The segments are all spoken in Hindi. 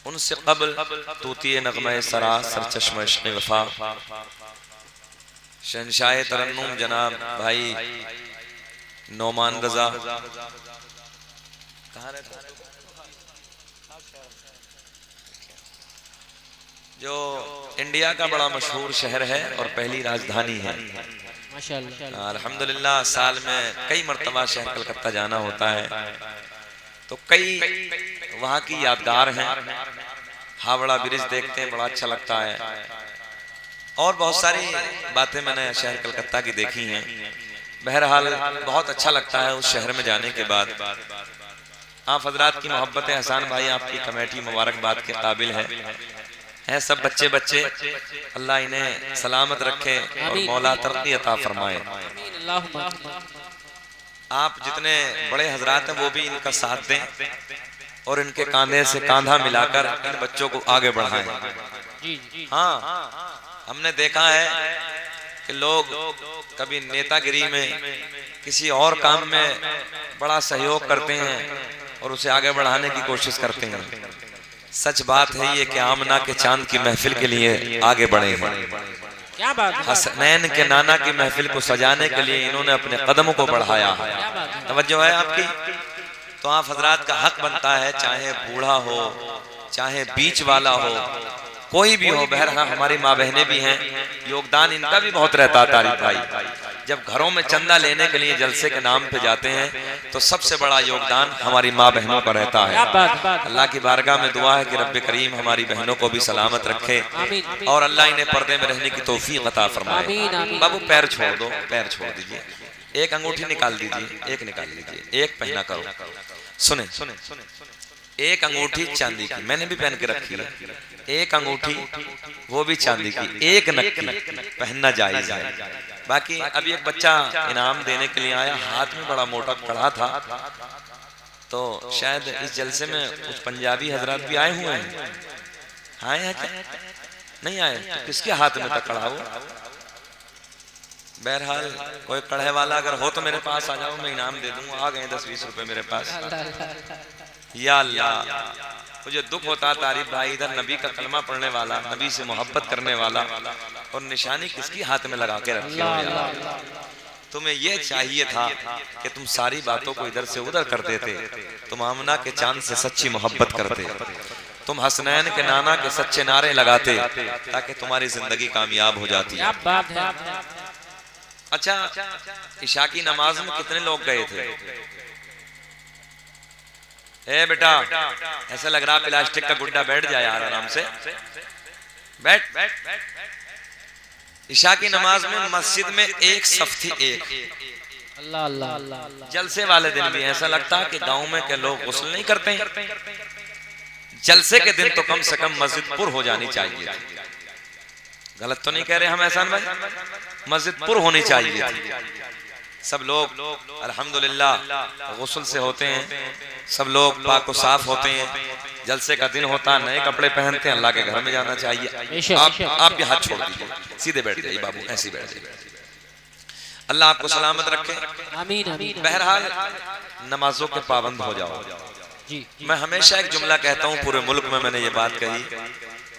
उनसे क़ब्ल तूती नग़्मे सरा सरचश्म इश्क़ वफ़ा शहंशाह तरन्नुम जनाब भाई नौमान रजा कहाँ रहते हैं? जो इंडिया का बड़ा मशहूर शहर है और पहली राजधानी है माशाअल्लाह। अल्हम्दुलिल्लाह साल में कई मर्तबा शहर कलकत्ता जाना होता है, तो कई वहाँ की यादगार हैं। हावड़ा ब्रिज देखते हैं, बड़ा अच्छा लगता है, और बहुत सारी बातें मैंने शहर कलकत्ता की देखी हैं। बहरहाल बहुत अच्छा लगता है उस शहर में जाने के बाद। आप हजरात की मोहब्बत है, हसन भाई आपकी कमेटी मुबारकबाद के काबिल है सब बच्चे बच्चे, अल्लाह इन्हें सलामत रखे और मौला तरक्की अता फरमाए। आप जितने बड़े हजरात हैं वो भी इनका साथ दें और इनके कांधे से कांधा मिलाकर इन बच्चों को आगे बढ़ाएं। हाँ, हमने देखा है कि लोग कभी नेतागिरी में किसी और काम में बड़ा सहयोग करते हैं और उसे आगे बढ़ाने की कोशिश करते हैं। सच बात है ये कि आमना के चांद की महफिल के लिए आगे बढ़े हैं। क्या बात है? हसनैन के नाना की महफिल को सजाने के लिए इन्होंने अपने कदमों को बढ़ाया है। तवज्जो है आपकी? तो आप हजरात का हक बनता है, चाहे बूढ़ा हो चाहे बीच वाला हो, कोई भी हो। बहरहाल हमारी माँ बहनें भी हैं, योगदान इनका भी बहुत रहता है। तारीफ भाई जब घरों में चंदा लेने के लिए जलसे के नाम पे जाते हैं तो सबसे बड़ा योगदान हमारी माँ बहनों का रहता है। अल्लाह की बारगाह में दुआ है कि रब्बे करीम हमारी बहनों को भी सलामत रखे और अल्लाह इन्हें पर्दे में रहने की तौफीक अता फरमाए। बाबू पैर छोड़ दो, पैर छोड़ दीजिए, एक अंगूठी निकाल दीजिए, एक निकाल लीजिए, एक पहना करो। सुने, एक अंगूठी चांदी की, मैंने भी पहन के रखी है, एक अंगूठी वो भी चांदी की, एक नक्की पहनना जायज है। बाकी अभी एक बच्चा इनाम देने के लिए आया, हाथ में बड़ा मोटा कड़ा था, तो शायद इस जलसे में कुछ पंजाबी हजरात भी आए हुए हैं। आए हैं क्या? नहीं आए? तो किसके हाथ में था कड़ा वो? बहरहाल कोई कड़े वाला अगर हो तो मेरे पास आ जाओ, मैं इनाम दे दूंगा। आ गए 10-20 रुपए मेरे पास। या अल्लाह, मुझे दुख होता तारीफ भाई, इधर नबी का कलमा पढ़ने वाला, नबी से मोहब्बत करने वाला, और निशानी किसकी हाथ में लगा के रखे हो यार। तुम्हें यह चाहिए था कि तुम सारी बातों को इधर से उधर कर देते, तुम आमना के चांद से सच्ची मोहब्बत करते, तुम हसनैन के नाना के सच्चे नारे लगाते ताकि तुम्हारी जिंदगी कामयाब हो जाती। अच्छा, इशा की नमाज में कितने लोग गए थे? ए बेटा, ऐसा लग रहा प्लास्टिक का गुड्डा, बैठ जाए यार आराम से, बैठ। इशा की नमाज में मस्जिद में एक सफ थी, एक। अल्लाह अल्लाह। जलसे वाले दिन भी ऐसा लगता कि गांव में के लोग गुस्ल नहीं करते हैं। जलसे के दिन तो कम से कम मस्जिद पुर हो जानी चाहिए। गलत तो नहीं कह रहे हम एहसान भाई? मस्जिद पुर होनी चाहिए थी। सब लोग अल्हम्दुलिल्लाह गुस्ल से होते हैं, सब लोग पाक साफ होते हैं, जलसे का दिन होता है, नए कपड़े पहनते हैं, अल्लाह के घर में जाना चाहिए। आप भी हाथ छोड़ दीजिए, सीधे बैठ जाइए बाबू, ऐसे बैठ जाइए। अल्लाह आपको सलामत रखे, आमीन। बहरहाल नमाजों के पाबंद हो जाओ। मैं हमेशा एक जुमला कहता हूँ, पूरे मुल्क में मैंने ये बात कही,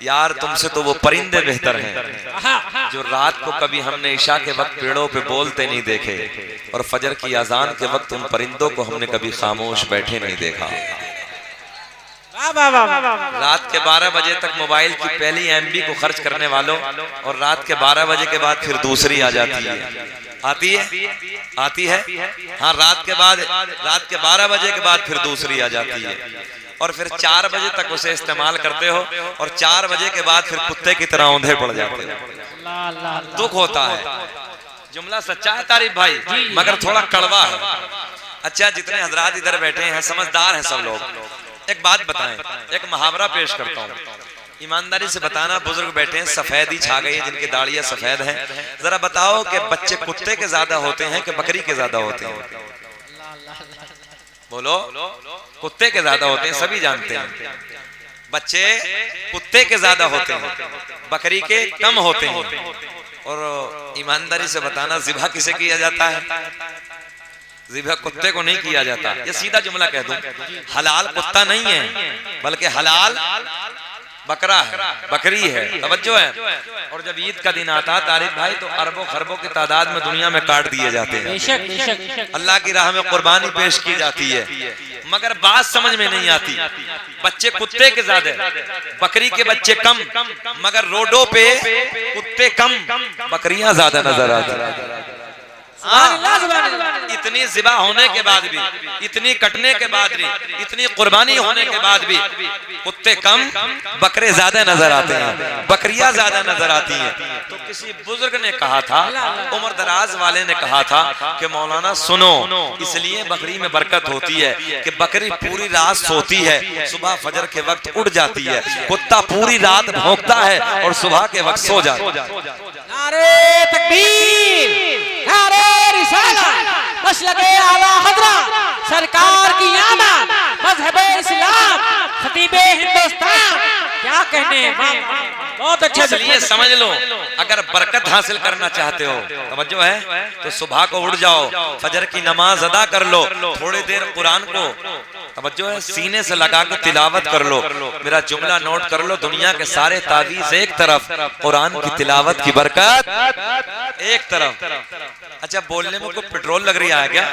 यार तुमसे तो वो परिंदे बेहतर हैं जो रात को कभी हमने इशा के वक्त पेड़ों पे बोलते नहीं देखे और फजर की अजान के वक्त उन परिंदों को हमने कभी खामोश बैठे नहीं देखा। रात के 12 बजे तक मोबाइल की पहली MB को खर्च करने वालों, और रात के 12 बजे के बाद फिर दूसरी आ जाती है, आती है। हाँ, रात के 12 बजे के बाद फिर दूसरी आ जाती है, और फिर 4 बजे तक उसे इस्तेमाल करते हो, और 4 बजे के बाद फिर कुत्ते की तरह औंधे पड़ जाते हो। दुख होता है, जुमला सच्चा है तारीफ भाई, मगर थोड़ा कड़वा है। अच्छा, जितने हजरात इधर बैठे हैं समझदार हैं सब लोग, एक बात बताएं, एक मुहावरा पेश करता हूँ, ईमानदारी से बताना। बुजुर्ग बैठे हैं, सफेदी छा गई है, जिनकी दाढ़ियां सफेद हैं, जरा बताओ कि बच्चे कुत्ते के ज्यादा होते हैं कि बकरी के ज्यादा होते हैं? बोलो, कुत्ते के ज्यादा होते हैं, सभी जानते हैं। बच्चे कुत्ते के ज्यादा होते हैं, बकरी के कम होते हैं। और ईमानदारी से बताना, ज़िबा किसे किया जाता है? ज़िबह कुत्ते को नहीं किया जाता। ये सीधा जुमला कह दूं, हलाल कुत्ता नहीं है बल्कि हलाल बकरा है, बकरी है। तवज्जो है। और जब ईद का दिन आता तारिक भाई तो अरबों खरबों की तादाद में दुनिया में काट दिए जाते हैं। अल्लाह की राह में कुर्बानी पेश की जाती है, मगर बात समझ में नहीं आती। बच्चे कुत्ते के ज्यादा, बकरी के बच्चे कम, मगर रोडों पे कुत्ते कम, बकरियां ज्यादा नजर आती। इतनी ज़िबा होने के बाद भी, इतनी कटने के बाद भी, इतनी कुर्बानी होने के बाद भी कुत्ते कम, बकरे ज्यादा नजर आते हैं, बकरियां ज्यादा नजर आती हैं। तो किसी बुजुर्ग ने कहा था, उम्र दराज वाले ने कहा था कि मौलाना सुनो, इसलिए बकरी में बरकत होती है कि बकरी पूरी रात सोती है, सुबह फजर के वक्त उठ जाती है। कुत्ता पूरी रात भौंकता है और सुबह के वक्त सो जाता है। नारे तकबीर, नारे रिसालत, मसलके आला हज़रत सरकार की आमद, मज़हब इस्लाम, खतीबे हिंदुस्तान, क्या कहने। बहुत अच्छा। इसलिए समझ लो, अगर बरकत हासिल करना चाहते हो, तवज्जो है, तो सुबह को उठ जाओ, फजर की नमाज अदा कर लो, थोड़ी देर कुरान को तवज्जो है सीने से लगा के तिलावत कर लो। मेरा जुमला नोट कर लो, दुनिया के सारे तावीज़ एक तरफ, कुरान की तिलावत की बरकत एक तरफ। अच्छा, बोलने में कोई पेट्रोल लग रही है क्या?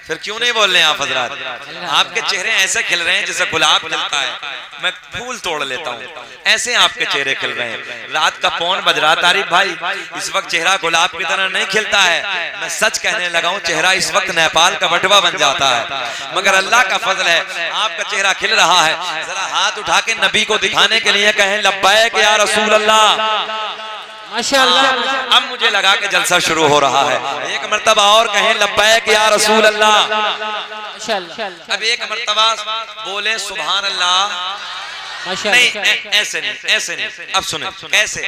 फिर क्यों नहीं बोल रहे हैं आप हजरात? आपके चेहरे ऐसे खिल रहे हैं जैसे गुलाब खिलता है, मैं फूल तोड़ लेता हूँ, ऐसे आपके चेहरे खिल रहे हैं। रात का पौन बज रहा तारिक भाई, इस वक्त चेहरा गुलाब की तरह नहीं खिलता है। मैं सच कहने लगा हूँ, चेहरा इस वक्त नेपाल का बटवा बन जाता है, मगर अल्लाह का फजल है, आपका चेहरा खिल रहा है। जरा हाथ उठा के नबी को दिखाने के लिए कहें लब्बैक या रसूल अल्लाह। माशाअल्लाह। अब मुझे लगा कि जलसा शुरू हो रहा है। एक मर्तबा और कहें लब्बैक या रसूल अल्लाह। अब एक मर्तबा बोले सुभान अल्लाह। नहीं, ऐसे नहीं, ऐसे नहीं। अब सुने कैसे,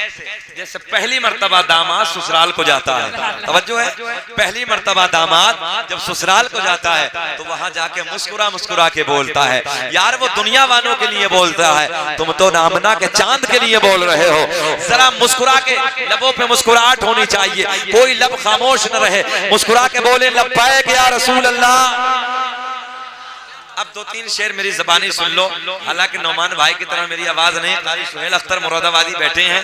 जैसे पहली मर्तबा दामाद ससुराल को जाता है, तवज्जो है, पहली मर्तबा दामाद जब ससुराल को जाता है तो वहां जाके मुस्कुरा मुस्कुरा के बोलता है, यार वो दुनिया वालों के लिए बोलता है, तुम तो नामना के चांद के लिए बोल रहे हो। जरा मुस्कुरा के, लबों पे मुस्कुराहट होनी चाहिए, कोई लब खामोश न रहे, मुस्कुरा के बोले लब्बैक या रसूल अल्लाह। अब दो तीन शेर मेरी ज़बानी सुन लो, हालांकि नौमान भाई की तरह मेरी आवाज नहीं, कारी सुहेल अख्तर मुरादाबादी बैठे हैं।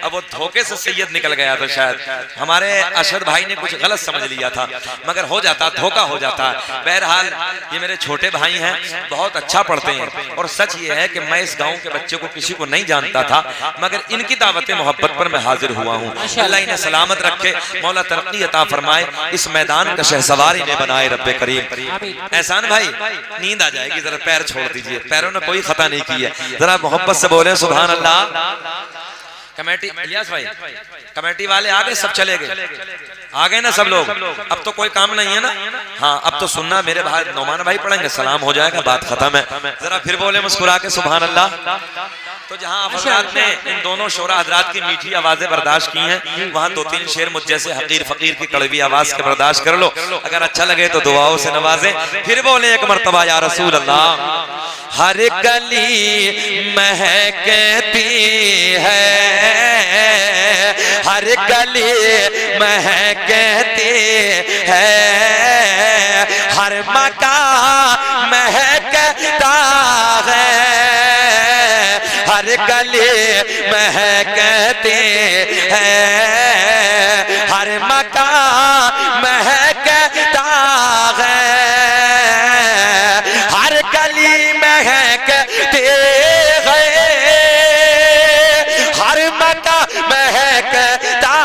अब वो धोखे से सैयद निकल गया था, शायद हमारे अशद भाई ने कुछ गलत समझ लिया था, मगर हो जाता, धोखा हो जाता है। बहरहाल ये मेरे छोटे भाई हैं, बहुत अच्छा पढ़ते हैं, और सच ये है कि मैं इस गाँव के बच्चे को किसी को नहीं जानता था, मगर इनकी दावत मोहब्बत पर मैं हाजिर हुआ हूँ। अल्लाह इन्हें सलामत रखे, मौला तरक्की अता फरमाए, इस मैदान का शहसवार इन्हें बनाए रब्बे करीम। एहसान भाई नींद आ जाएगी, जरा पैर छोड़ दीजिए, पैरों ने कोई खता नहीं की है, जरा मोहब्बत से बोले सुभान अल्लाह। कमेटी इलियास भाई, कमेटी वाले आ गए, सब चले गए, आ गए ना सब लोग? अब तो कोई काम नहीं है ना? हाँ, अब तो सुनना, मेरे भाई नौमान भाई पढ़ेंगे, सलाम हो जाएगा, बात खत्म है। जरा फिर बोले मुस्कुरा के सुभान अल्लाह। तो जहाँ हजरात ने इन दोनों शोरा हजरात की मीठी आवाजें बर्दाश्त की हैं, वहाँ दो तीन शेर मुझ जैसे हकीर फकीर की कड़वी आवाज के बर्दाश्त कर लो। अगर अच्छा लगे तो दुआओं से नवाजें। फिर बोले एक मर्तबा या रसूल अल्लाह। हर गली महकती है, हर गली महकती है, हर मकान महकता है, हर गली महकती है, हर मकान महकता है, हर गली महकती है, हर मकान महकता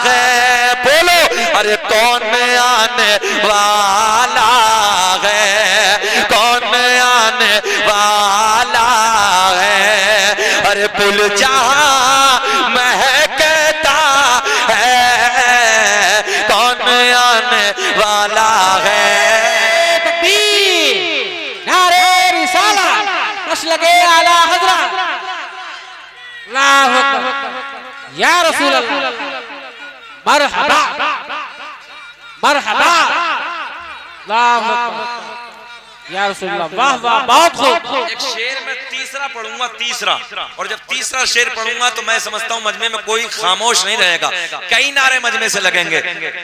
है। बोलो अरे कौन आने वाला है, कौन आने वाला है, अरे पुल जहां महकता है, कौन आने वाला है। तकबीर, नारे रिसालत, मसलके आला हज़रत, अल्लाहु अकबर, या रसूल अल्लाह, मरहबा मरहबा, अल्लाहु अकबर, या रसूल अल्लाह, वाह वाह, बहुत खूब। एक शेर में तीसरा तीसरा पढ़ूंगा, तीसरा, और जब तीसरा शेर पढ़ूंगा तो मैं समझता हूँ मजमे में कोई खामोश नहीं रहेगा, कई नारे मजमे से लगेंगे।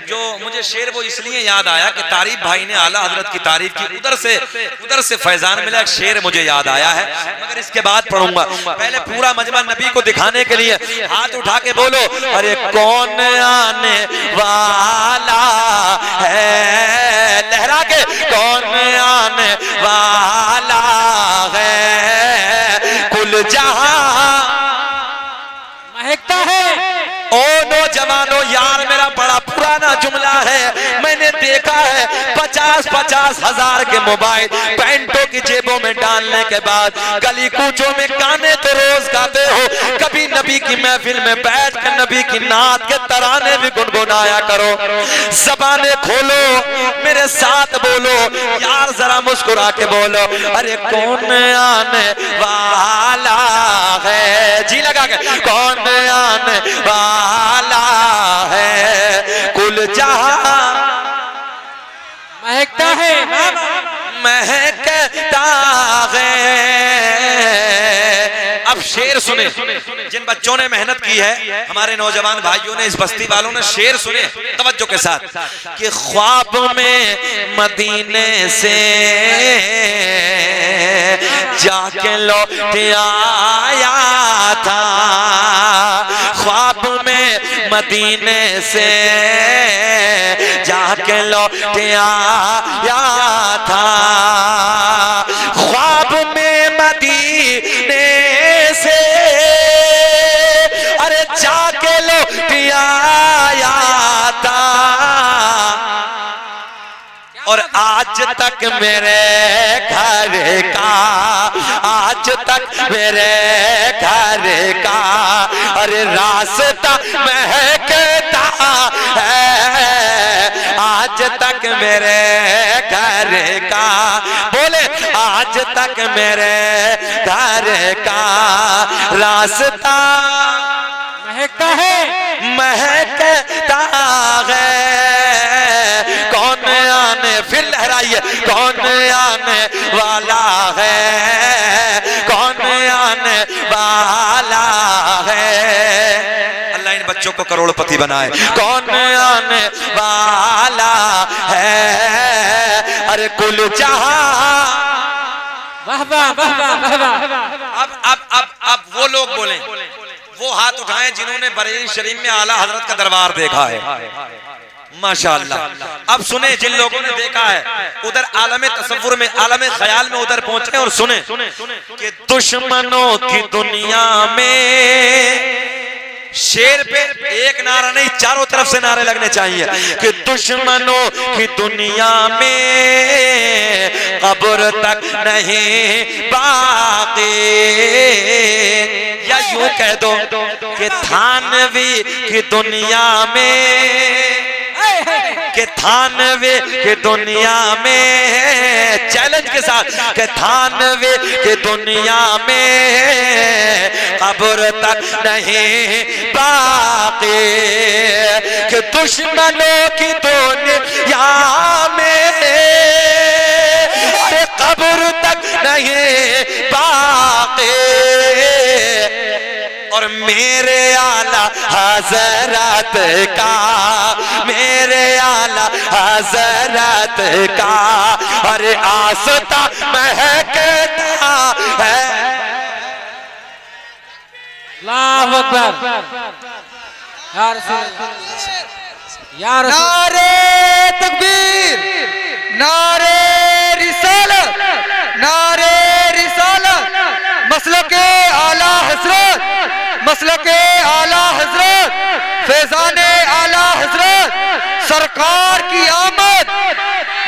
जो मुझे शेर वो इसलिए याद आया कि तारीफ भाई ने आला हजरत की तारीफ की, उधर से फैजान मिला, एक शेर मुझे याद आया है, मगर इसके बाद पढ़ूंगा। पहले पूरा मजमा नबी को दिखाने के लिए हाथ उठा के बोलो, अरे कौन आने वाला है, लहरा के कौन आने वाला है, कुल जहां महकता है। ओ नौजवानों, यार मेरा बड़ा पुराना जुमला है, मैंने देखा है 50-50 हजार के मोबाइल पैंटों की जेबों में डालने के बाद गली कूचों में गाने तो रोज गाते हो, कभी नबी की महफिल में बैठ कर नबी की नात के तराने भी गुनगुनाया करो। ज़बाने खोलो, मेरे साथ बोलो यार, जरा मुस्कुरा के बोलो, अरे कौन आने वाला है, जी लगा के, कौन आने वाला है, कुल जहां महकता है, महकता है। अब शेर सुने, जिन बच्चों ने मेहनत की है, हमारे नौजवान भाइयों ने, इस बस्ती वालों ने, शेर सुने तवज्जो के साथ कि ख्वाब में मदीने से जाके लौट आया था, ख्वाब में मदीने से जाके लौट आया था, ख्वाब में मदीने से अरे जाके लौट आया था, और आज तक मेरे घर का, आज तक मेरे घर का अरे रास्ता महकता है, आज तक मेरे घर का, बोले आज तक मेरे घर का रास्ता महकता है, महकता है। कौन आने, फिर लहराइए, कौन आने वाला है, कौन आने वाला है, अल्लाह इन बच्चों को करोड़पति बनाए, कौन आने वाला है, अरे कुल जहां, वाह वाह वाह वाह वाह। अब वो लोग बोले, वो हाथ उठाएं जिन्होंने बरेली शरीफ में आला हजरत का दरबार देखा है, माशाअल्लाह। अब सुने जिन लोगों ने देखा है, उधर आलमे तसव्वुर में, आलमे ख्याल में उधर पहुंचे और सुने कि दुश्मनों की दुनिया में, शेर पे एक नारा नहीं, चारों तरफ से नारे लगने चाहिए कि दुश्मनों की दुनिया में कब्र तक नहीं बाकी, या यूं कह दो कि थानवी की दुनिया में, कि थानवे की दुनिया में, चैलेंज के साथ कि थानवे की दुनिया में कब्र तक नहीं बाकी, कि दुश्मनों की दुनिया में कब्र तक नहीं बाकी, और मेरे आला हजरत का, मेरे आला हजरत का अरे आस्था महकता है। अल्लाहु अकबर, या रसूल अल्लाह, या रसूल। नारे तकबीर, नारे रिसालत, नारे रिसालत, मसलके आला हजरत, मसलके आला हजरत, फैजाने आला हजरत, सरकार की आमद,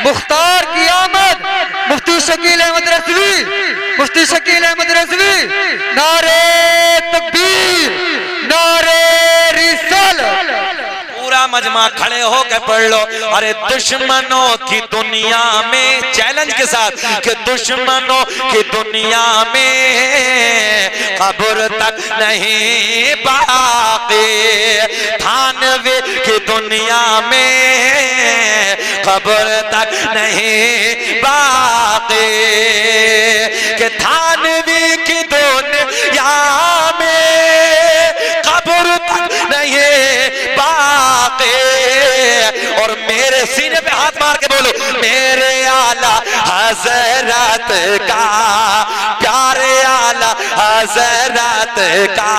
मुख्तार की आमद, मुफ्ती शकील अहमद रज़वी, मुफ्ती शकील अहमद रज़वी, नारे तकबीर, नारे रिसालत। पूरा मजमा खड़े होकर पढ़ लो, अरे दुश्मनों की दुनिया में, चैलेंज के साथ कि दुश्मनों की दुनिया में कब्र तक नहीं बाकी, थानवे की दुनिया में कब्र तक नहीं बाकी, कि थानवे की आके, और मेरे सीने पे हाथ मार के बोलो मेरे आला हजरत का, प्यारे आला हजरत का,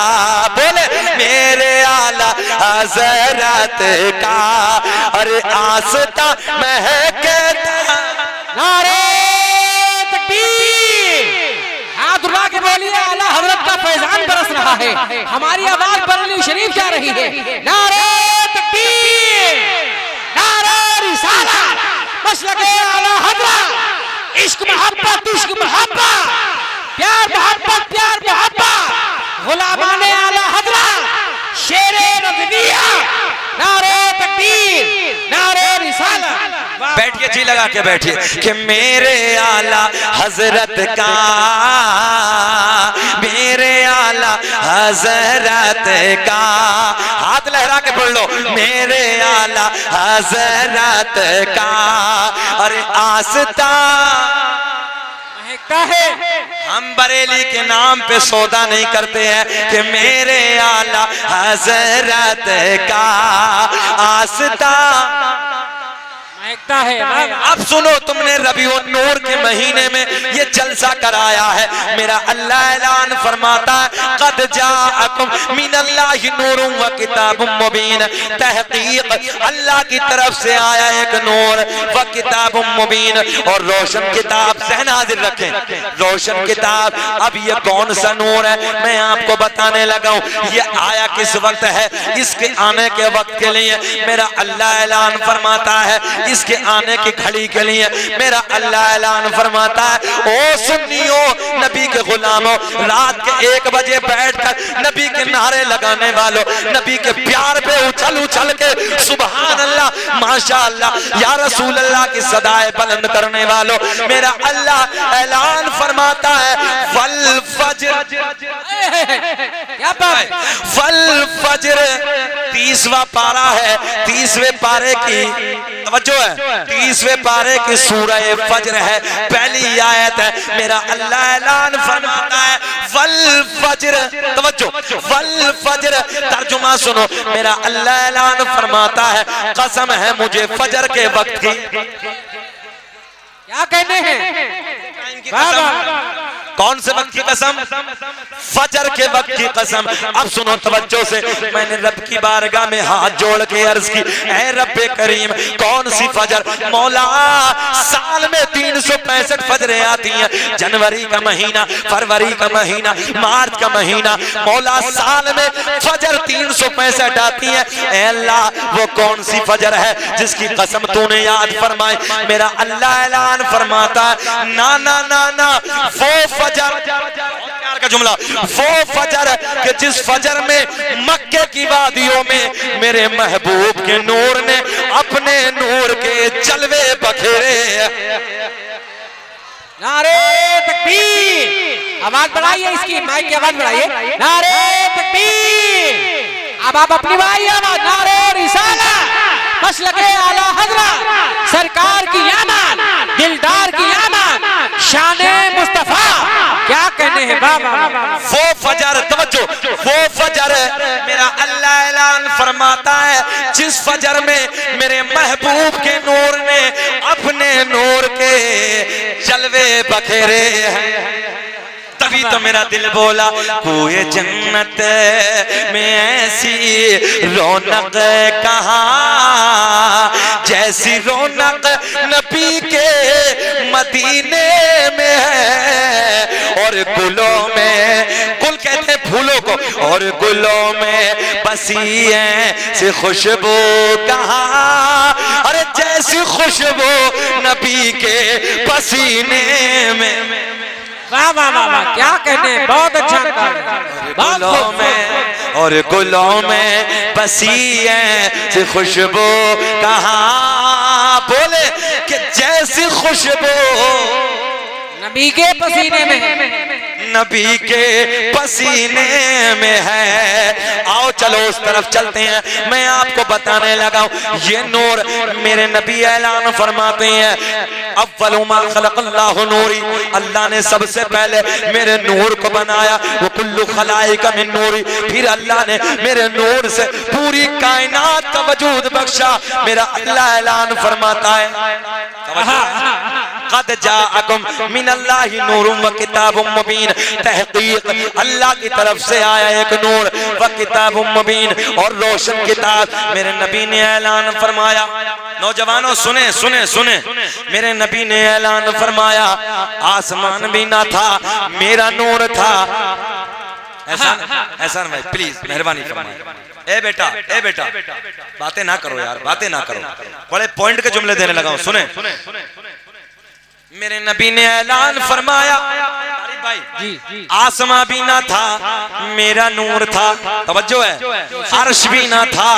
बोले मेरे आला हजरत का। अरे आस्था महकता, नारे तकबीर, हाथ उठा के बोलिए आला हजरत का फैजान बरस रहा है, हमारी आवाज बरेली शरीफ जा रही है। नारे तकबीर, नारे रिसालत, मसलके आला हजरत, इश्क मोहब्बत, इश्क मोहब्बत, प्यार मोहब्बत, प्यार मोहब्बत, गुलामाने आला हजरत, शेरे रज़विया, नारे तकबीर, नारे रिसालत। बैठिए, जी लगा के बैठिए कि मेरे आला हजरत का, मेरे आला हजरत का, हाथ लहरा के पढ़ लो मेरे आला हजरत का। अरे आस्था महकता है, हम बरेली के नाम पे सौदा नहीं करते हैं कि मेरे आला हजरत का, आस्था महकता है। अब सुनो, तुमने रबीउन नूर के महीने में ये जलसा कराया है, मेरा अल्लाह ऐलान फरमाता है कद जाअकुम मिनल्लाहि नूरुन व किताबुम मुबीन, तहकीक अल्लाह की तरफ से आया एक नूर व किताबुम मुबीन, और रोशन किताब सहन हाजिर रखें, रोशन किताब। अब ये कौन सा नूर है मैं आपको बताने लगा हूं, ये आया किस वक्त है, इसके आने के वक्त के लिए मेरा अल्लाह ऐलान फरमाता है, इसके आने की घड़ी के लिए मेरा अल्लाह ऐलान फरमाता है ओ सुन्नियों, नबी के गुलामों, रात के 1 बजे बैठकर नबी के नारे लगाने वालों, नबी के प्यार पे उछल उछल के सुभान अल्लाह माशाअल्लाह या रसूल अल्लाह की सदाएं बुलंद करने वालों, मेरा अल्लाह ऐलान फरमाता है फल फज्र, क्या बात, फल फज्र 30वां पारा है, 30वें पारे की तवज्जो है, 30वें पारे की सूरह फज्र है, पहली आयत है, मेरा अल्लाह ऐलान फरमाता है वल फज्र, तवज्जो वल फज्र, तर्जुमा सुनो, मेरा अल्लाह ऐलान फरमाता है कसम है मुझे फजर के वक्त की, क्या कहते हैं, कौन से वक्त की कसम, फजर के वक्त की कसम। अब सुनो तवज्जो से, मैंने रब की बारगाह में हाथ जोड़ के अर्ज की ऐ रब्बे करीम कौन सी फजर, मौला साल में 365 फजरें आती हैं, जनवरी का महीना, फरवरी का महीना, मार्च का महीना, मौला साल में फजर 365 आती है, ऐ अल्लाह वो कौन सी फजर है जिसकी कसम तूने याद फरमाई, मेरा अल्लाह ऐलान फरमाता है ना ना ना ना, वो फजर, प्यार का जुमला, वो फजर कि जिस फजर में मक्के की वादियों में मेरे महबूब के नूर ने अपने नूर के जलवे बखेरे। नारे तकबीर, आवाज बढ़ाइए, इसकी माइक की आवाज बढ़ाइए, नारे तकबीर। अब आप अपनी भाई आवाज, नारे रिसालत, मसलके आला हजरत, सरकार की आमद, दिलदार की आमद, शाने मुस्तफा, क्या कहने हैं बाबा। वो फजर, तवज्जो, वो फजर मेरा अल्लाह ऐलान फरमाता है जिस फजर में मेरे महबूब के नूर ने अपने नूर के जलवे बखेरे हैं, तभी तो मेरा दिल बोला कोई जन्नत में ऐसी रौनक कहाँ, जैसी रौनक नबी के मदीने में है, और गुलों में, गुल कहते हैं फूलों को, और गुलों में बसी ऐसी खुशबू कहाँ, अरे जैसी खुशबू नबी के पसीने में। वाह वाह वाह वाह, क्या कहते हैं, बहुत अच्छा, गुलों में और गुलों में बसी है खुशबू कहाँ, बोले कि जैसी खुशबू नबी के पसीने में, नबी के पसीने में है। आओ चलो उस तरफ चलते हैं। मैं आपको बताने लगा हूं, ये नूर मेरे नबी ऐलान फरमाते हैं, अव्वलु मा खलक़ल्लाहु नूरी, अल्लाह ने सबसे पहले मेरे नूर को बनाया। वो कुल्लु खलाइक मिन नूरी, फिर अल्लाह ने मेरे नूर से पूरी कायनात का वजूद बख्शा। मेरा अल्लाह ऐलान फरमाता है, क़द जाअकुम मिनल्लाहि नूरुम व किताबुम मुबीन, तहक़ीक़ अल्लाह की तरफ से आया एक नूर व किताबुम मुबीन, और रोशन किताब। मेरे नबी ने ऐलान फरमाया, नौजवानों सुने सुने सुने, मेरे नबी ने ऐलान फरमाया, आसमान भी ना था, मेरा नूर था। ऐसा भाई प्लीज मेहरबानी फरमाइए। ए बेटा बातें ना करो यार, बातें ना करो, बड़े पॉइंट के जुमले देने लगा हूं। सुने, मेरे नबी ने ऐलान फरमाया, भाई आसमां भी ना था, मेरा नूर था। तवज्जो है, अर्श भी ना था,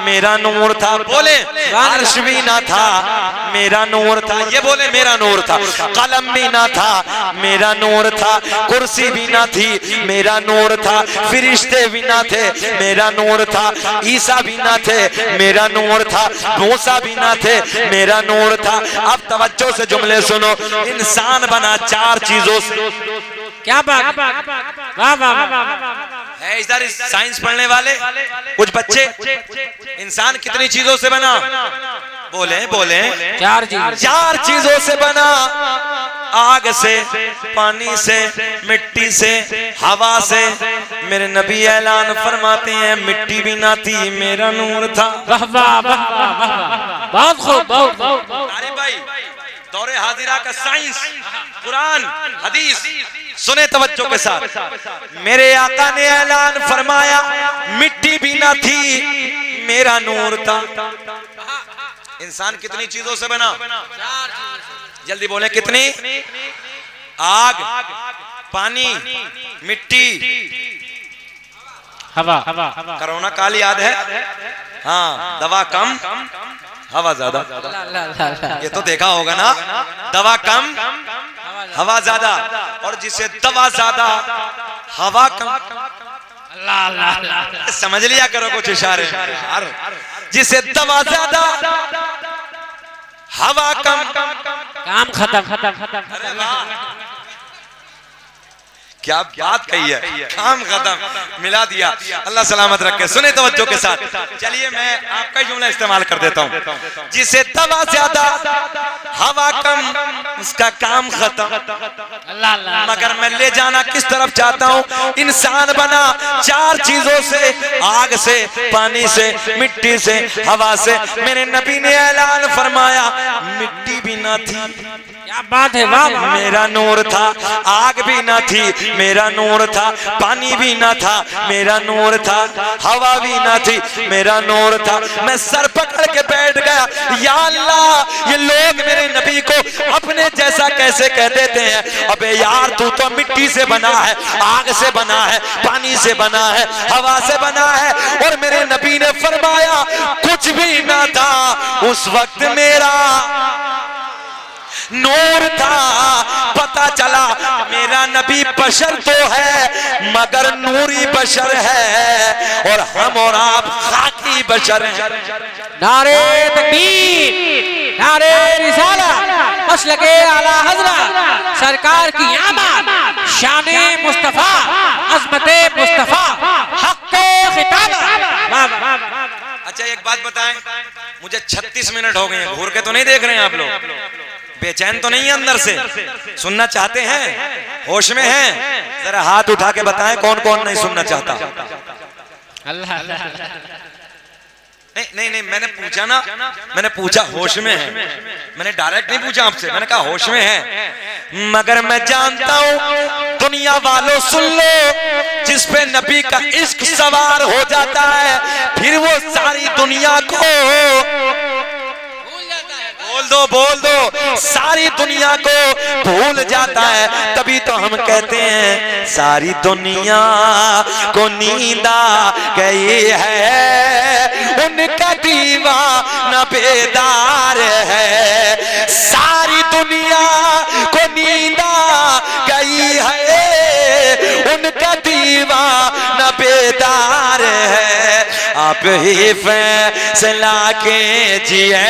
मेरा नूर था। बोले अर्श भी ना था, मेरा नूर था। ये बोले मेरा नूर था। कलम भी ना था, मेरा नूर था। कुर्सी भी ना थी, मेरा नूर था। फरिश्ते भी ना थे, मेरा नूर था। ईसा भी ना थे, मेरा नूर था। मूसा भी ना थे, मेरा नूर था। अब तवज्जो से जुमले सुनो। इंसान बना चार चीजों से। क्या बात, वाह वाह है इधर साइंस पढ़ने वाले कुछ बच्चे। इंसान कितनी चीजों से बना? बोले बोले चार चीजों से बना। आग से, पानी से, मिट्टी से, हवा से। मेरे नबी ऐलान फरमाते हैं, मिट्टी भी ना थी, मेरा नूर था। वाह वाह वाह, बहुत खूब, बहुत। अरे भाई दौरे हाजिरा का साइंस, कुरान, हदीस सुने तवज्जो के साथ। मेरे आका ने ऐलान फरमाया, मिट्टी भी ना थी, मेरा नूर था। इंसान कितनी चीजों से बना? जल्दी बोले कितनी? आग, पानी, मिट्टी, हवा। कोरोना काल याद है? हाँ, दवा कम हवा ज्यादा। ये तो देखा होगा ना, दवा कम हवा ज्यादा। और जिसे दवा ज्यादा हवा कम, समझ लिया करो कुछ इशारे। जिसे दवा ज्यादा हवा कम, काम खत्म। क्या बात कही है, काम खत्म, मिला दिया। अल्लाह सलामत रखे। सुने तवज्जो के साथ। चलिए मैं आपका ही जुमला इस्तेमाल कर देता हूँ। जिसे दवा ज्यादा हवा कम, उसका काम खत्म। मगर मैं ले जाना किस तरफ चाहता हूँ? इंसान बना चार चीजों से, आग से, पानी से, मिट्टी से, हवा से। मेरे नबी ने ऐलान फरमाया, मिट्टी भी ना थी, क्या बात है, वाह। मेरा नूर था। आग भी ना थी, मेरा नूर था। पानी भी ना था, मेरा नूर था। हवा भी ना थी, मेरा नूर था। मैं सर पकड़ के बैठ गया, या अल्लाह ये लोग मेरे नबी को अपने जैसा कैसे कह देते हैं? अबे यार तू तो मिट्टी से बना है, आग से बना है, पानी से बना है, हवा से बना है। और मेरे नबी ने फरमाया, कुछ भी ना था उस वक्त, मेरा नूर था। पता चला मेरा नबी बशर तो है, मगर नूरी बशर है, और हम और आप खाकी बशर हैं। नारे तकबीर, नारे रिसालत, मसलके आला हज़रत सरकार की आमद, शाने मुस्तफा, अज़मते मुस्तफा, हक़्क़े खिताबत। अच्छा एक बात बताएं, मुझे 36 मिनट हो गए हैं, घूर के तो नहीं देख रहे हैं आप लोग? बेचैन तो नहीं है अंदर से? सुनना चाहते हैं? होश में हैं? जरा हाथ उठा के बताएं कौन कौन नहीं सुनना चाहता। अल्लाह नहीं मैंने पूछा ना, मैंने पूछा होश में है, मैंने डायरेक्ट नहीं पूछा आपसे, मैंने कहा होश में है। मगर मैं जानता हूं दुनिया वालों सुन लो, जिस पे नबी का इश्क सवार हो जाता है, फिर वो सारी दुनिया को बोल दो, सारी दुनिया को भूल जाता है। तभी तो हम कहते हैं, सारी दुनिया को नींद आ गई है, उनका दीवाना बेदार है। सारी दुनिया को नींद आ गई है, आप ही फैसला कीजिए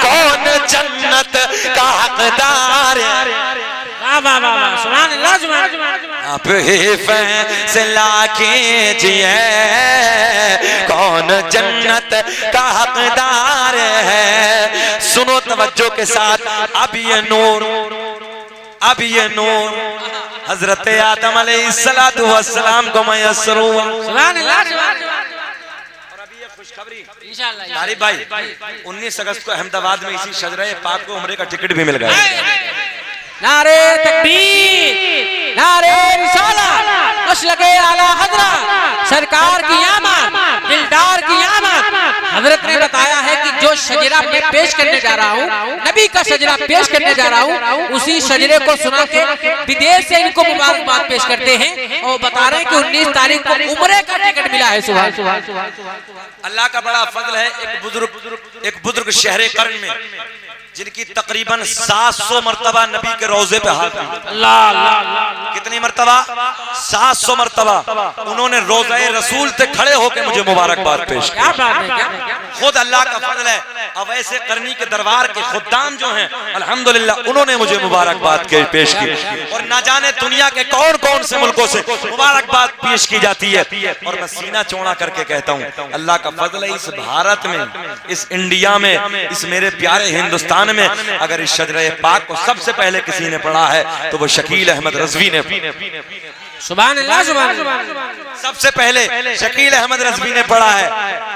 कौन जन्नत का हकदार है। सुभान अल्लाह, सुभान अल्लाह। आप ही फैसला कीजिए कौन जन्नत का हकदार है। सुनो तवज्जो के साथ, अब ये नूर हजरत आदम अलैहिस्सलातु वस्सलाम को मयस्सर हुआ। सुभान अल्लाह, सुभान अल्लाह। और अभी ये खुशखबरी इंशाअल्लाह तारिब भाई, 19 अगस्त को अहमदाबाद में इसी शजरे पाक को उम्रे का टिकट भी मिल गया। नारे तकबीर, नारे रिसालत, मसलके आला हजरत सरकार की आमद, दिलदार की आमद। हजरत ने बताया है कि जो शजरा मैं पेश करने जा रहा हूँ, नबी का शजरा पेश करने जा रहा हूँ, उसी शजरे को सुना के विदेश से इनको मुबारकबाद पेश करते हैं और बता रहे हैं कि 19 तारीख को उम्रे का टिकट मिला है। सुभान सुभान। अल्लाह का बड़ा फजल है। एक बुजुर्ग शहरे कर्न में जिनकी तकरीबन 700 मरतबा नबी के रोजे पे हाथ अल्लाह, कितनी मरतबा? 700 मरतबा उन्होंने रोज़े रसूल से खड़े होकर मुझे मुबारकबाद पेश की। खुद अल्लाह का फजल है। अब ऐसे करनी के दरबार के खुद्दाम जो हैं अल्हम्दुलिल्लाह उन्होंने मुझे मुबारकबाद पेश की। और ना जाने दुनिया के कौन कौन से मुल्कों से मुबारकबाद पेश की जाती है। और मैं सीना चौड़ा करके कहता हूँ अल्लाह का फजल है, इस भारत में, इस इंडिया में, इस मेरे प्यारे हिंदुस्तान में अगर इस शजरे पाक को सबसे पहले किसी ने पढ़ा है तो वो शकील अहमद रज़वी ने। सुभान अल्लाह, सुभान अल्लाह। सबसे पहले शकील अहमद रज़वी ने पढ़ा है,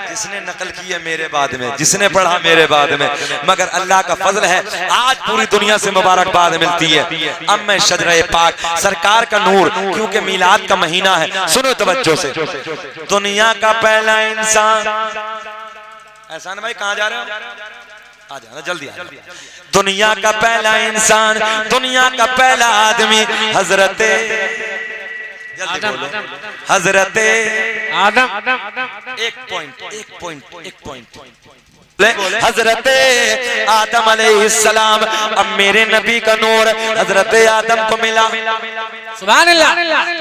जिसने नकल की है मेरे बाद में, जिसने पढ़ा मेरे बाद में। मगर अल्लाह का फजल है आज पूरी दुनिया से मुबारकबाद मिलती है। अब मैं शजरे पाक सरकार का नूर, क्योंकि मीलाद का महीना है, सुनो तवज्जो से। दुनिया का पहला इंसान, एहसान भाई कहाँ जा रहे हो? आ जाना जल्दी आ जाना। दुनिया का पहला इंसान, दुनिया का पहला आदमी हजरते, जल्दी बोलो, हजरते आदम। एक पॉइंट हजरते आदम अलैहिस्सलाम। अब मेरे नबी का नूर हजरते आदम को मिला। सुभान अल्लाह।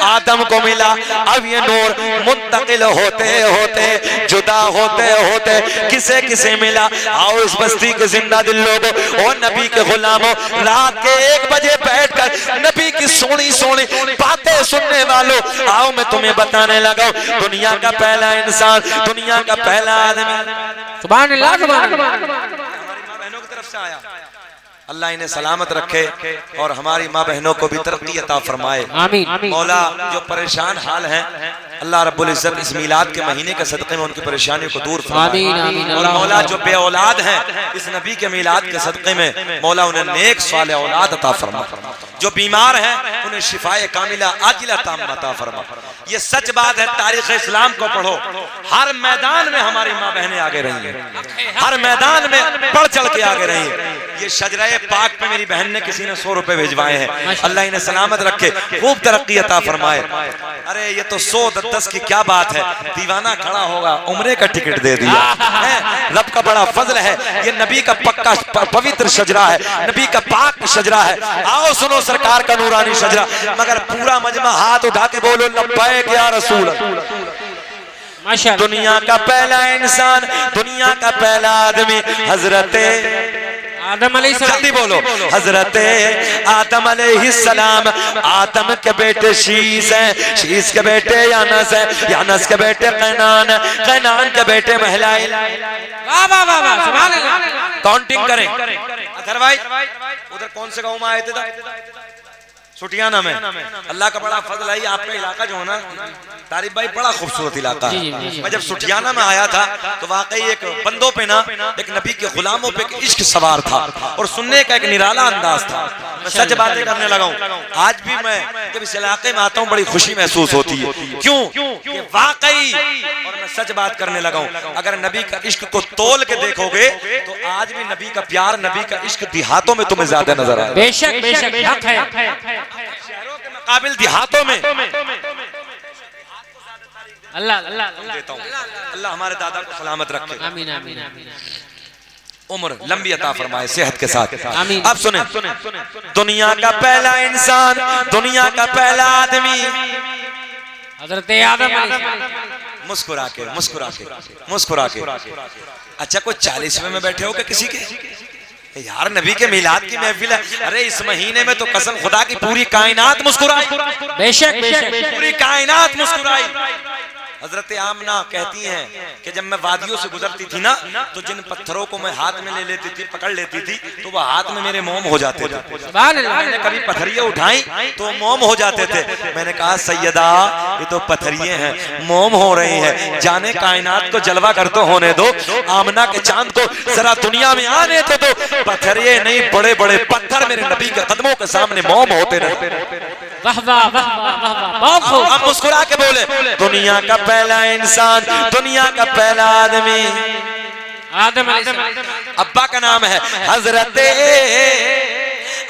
आदम को मिला। अब ये नूर मुंतकिल होते होते, जुदा होते होते किसे किसे मिला? आओ इस बस्ती के जिंदा दिल लोगों और नबी के गुलामों, रात के 1 बजे बैठकर नबी की सोनी सोनी बातें सुनने वालों, आओ मैं तुम्हें बताने लगा दुनिया का पहला इंसान, दुनिया का पहला आदमी। सुभान अल्लाह, सुभान अल्लाह। हमारी माँ बहनों की तरफ से आया। अल्लाह इन्हें सलामत रखे और हमारी माँ बहनों को भी तरक्की अता फरमाए। आमीन। मौला जो परेशान हाल हैं अल्लाह रब्बुल इज्जत इस मीलाद के महीने के सदक़े में उनकी परेशानियों को दूर फरमाए। और मौला जो बेऔलाद हैं इस नबी के मीलाद के सदक़े में मौला उन्हें नेक साले औलाद अता फरमाए। जो बीमार हैं उन्हें शिफाए कामिला आजिला ताम्मा अता फरमाए। ये सच बात है, तारीख इस्लाम को पढ़ो, हर मैदान में हमारी माँ बहनें आगे रही हैं, हर मैदान में बढ़ चढ़ के आगे रही हैं। ये शजरे पाक पे मेरी बहन ने किसी ने 100 रुपए भिजवाए हैं। अल्लाह इन्हें सलामत रखे, खूब तरक्की अता फरमाए। अरे ये तो 100-10 की क्या बात है, दीवाना खड़ा होगा उम्रे का टिकट दे दिया। रब का बड़ा फजल है। ये नबी का पक्का पवित्र शजरा है, नबी का पाक शजरा है। आओ सुनो सरकार का नूरानी शजरा। मगर पूरा मजमा हाथ उठा के बोलो लब्बैक या रसूल। दुनिया का पहला इंसान, दुनिया का पहला आदमी हजरते आदम अलैहिस्सलाम। जल्दी बोलो, हजरते आदम अलैहिस्सलाम। आदम के बेटे शीस हैं, शीस के बेटे यानस हैं, यानस के बेटे कैनान, कैनान के बेटे महलाई। वाह वाह वाह वाह, सुभान अल्लाह। काउंटिंग करें। अथर भाई उधर कौन से गांव में आए थे? सुटियाना में। अल्लाह का बड़ा फजल है, आपका इलाका जो है ना तारिब भाई बड़ा खूबसूरत इलाका है। मैं जब सुटियाना में आया था तो वाकई एक बंदों पे ना, एक नबी के गुलामों पे इश्क सवार था और सुनने का एक निराला अंदाज था। मैं सच बातें करने लगा हूँ। आज भी मैं जब इस इलाके में आता हूँ बड़ी खुशी महसूस होती है। क्यों? कि वाकई, और मैं सच बात करने लगा हूँ, अगर नबी का इश्क को तोल के देखोगे तो आज भी नबी का प्यार, नबी का इश्क देहातों में तुम्हें ज्यादा नजर आए। बेशक बेशक हक है। शहरों के मुकाबिल देहातों में अल्लाह अल्लाह देता हूँ। अल्लाह हमारे दादा को सलामत रखे, आमीन आमीन आमीन। उम्र लंबी अता फरमाए सेहत के साथ। आमीन। अब सुने, दुनिया का पहला इंसान, दुनिया का पहला आदमी हजरत आदम अलैहिस्सलाम। मुस्कुरा के मुस्कुरा के मुस्कुरा के। अच्छा कोई 40वें में बैठे हो क्या किसी के? यार नबी के मिलाद की महफिल है। अरे इस महीने में तो कसम खुदा की पूरी कायनात मुस्कुराई। बेशक पूरी कायनात मुस्कुराई। हजरत आमना कहती हैं कि जब मैं वादियों से गुजरती थी ना तो जिन पत्थरों को मैं हाथ में ले लेती थी, पकड़ लेती थी, तो वह हाथ में मेरे मोम हो जाते थे। मैंने कभी पत्थरिये उठाई तो मोम हो जाते थे। मैंने कहा सैयदा ये तो पत्थरिये हैं, मोम हो रही हैं, जाने कायनात को जलवा कर तो होने दो, आमना के चांद को जरा दुनिया में आने तो दो। पत्थरिये नहीं, बड़े बड़े पत्थर मेरे नबी के कदमों के सामने मोम होते रहे। वाह वाह वाह वाह बहुत खूब। अब मुस्कुरा के बोले दुनिया का पहला इंसान, दुनिया का पहला आदमी आदम अब्बा का नाम है हजरत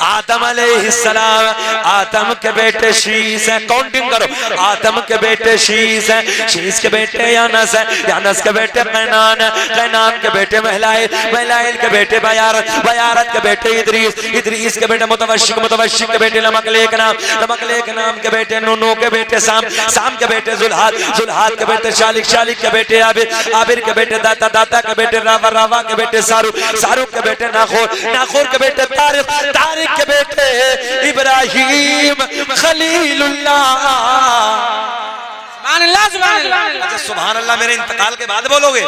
आदम अलैहिस्सलाम। आदम के बेटे शीश है, काउंटिंग करो। आदम के बेटे शीश है, शीश के बेटे यानस है, यानस के बेटे कैनान है, कैनान के बेटे महलाइल, महलाइल के बेटे बयारत, बयारत के बेटे इदरीस, इदरीस के बेटे मुतवश्शिक, मुतवश्शिक के बेटे लमकलेक नाम, लमकलेक नाम के बेटे नूनू के बेटे साम, साम के बेटे जुल्हाद, जुल्हाद के बेटे शालिक, शालिक के बेटे आबिर, आबिर के बेटे दाता, दाता के बेटे रावा, रावा के बेटे सारुक, सारुक के बेटे नाखोर, नाखोर के बेटे तारिक, तारिक के बेटे इब्राहिम खलीलुल्लाह। अच्छा सुभान अल्लाह मेरे इंतकाल के बाद बोलोगे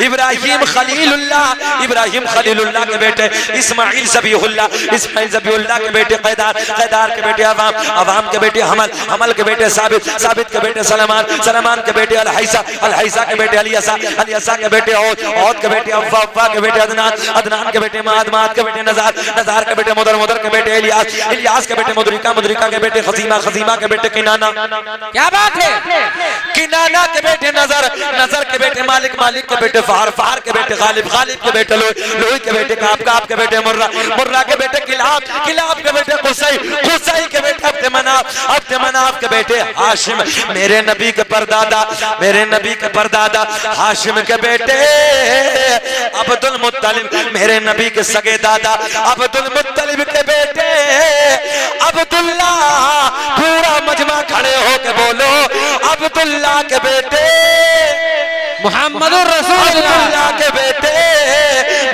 इब्राहिम खलीलुल्लाह। इब्राहिम खलीलुल्लाह के बेटे इस्माइल ज़बीहुल्लाह, इस्माइल ज़बीहुल्लाह के बेटे कैदार, कैदार के बेटे अवाम, अवाम के बेटे हमल, हमल के बेटे साबित, साबित के बेटे सलमान, सलमान के बेटे अलहैसा, अलहैसा के बेटे अलियसा, अलियसा के बेटे औद, औद के बेटे अव्वा, अव्वा के बेटे अदनान, अदनान के बेटे माद, माद के बेटे नज़ार, नज़ार के बेटे मुदर, मुदर के बेटे इलियास, इलियास के बेटे मुदरिका, मुदरिका के बेटे खजीमा, खजीमा के बेटे किनाना। क्या बात है? किनाना के बेटे नजर, नजर के बेटे मालिक, मालिक के बेटे फार, फार के बेटे गालिब, गालिब के बेटे लोई, लोई के बेटे काब, काब के बेटे मुर्रा, मुर्रा के बेटे किलाब, किलाब के बेटे कुसै, कुसै के बेटे अब्द मनाफ, अब्द मनाफ के बेटे हाशिम। मेरे नबी के परदादा, मेरे नबी के परदादा हाशिम के बेटे अब्दुल मुत्तलिब, मेरे नबी के सगे दादा अब्दुल मुत्तलिब के बेटे अब्दुल्ला। पूरा मजमा खड़े हो के बोलो अब्दुल्ला के बेटे मुहम्मदुर रसूलुल्लाह के बेटे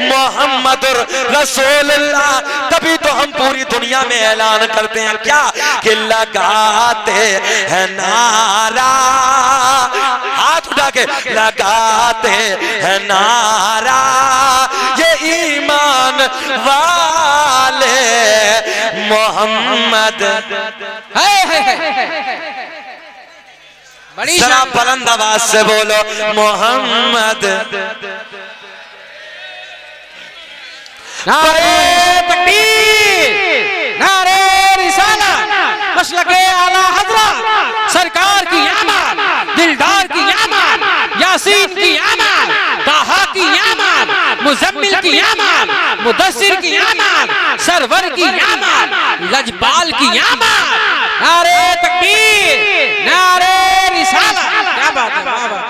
मुहम्मदुर रसूलुल्लाह। तभी तो हम पूरी दुनिया में ऐलान करते हैं क्या कि लगाते हैं नारा, हाथ उठा के लगाते हैं नारा, ये ईमान वाले मोहम्मद। जरा बुलंद आवाज से बोलो मोहम्मद। नारे तकबीर, नारे रिसालत, मसलके आला हज़रत सरकार की आमद, दिलदार की आमद, यासीन की आमद, ताहा की आमद, मुज़म्मिल की आमद, मुदस्सिर की आमद, सरवर की आमद, लजपाल की आमद। नारे तकबीर, नारे रिसालत। क्या बात है?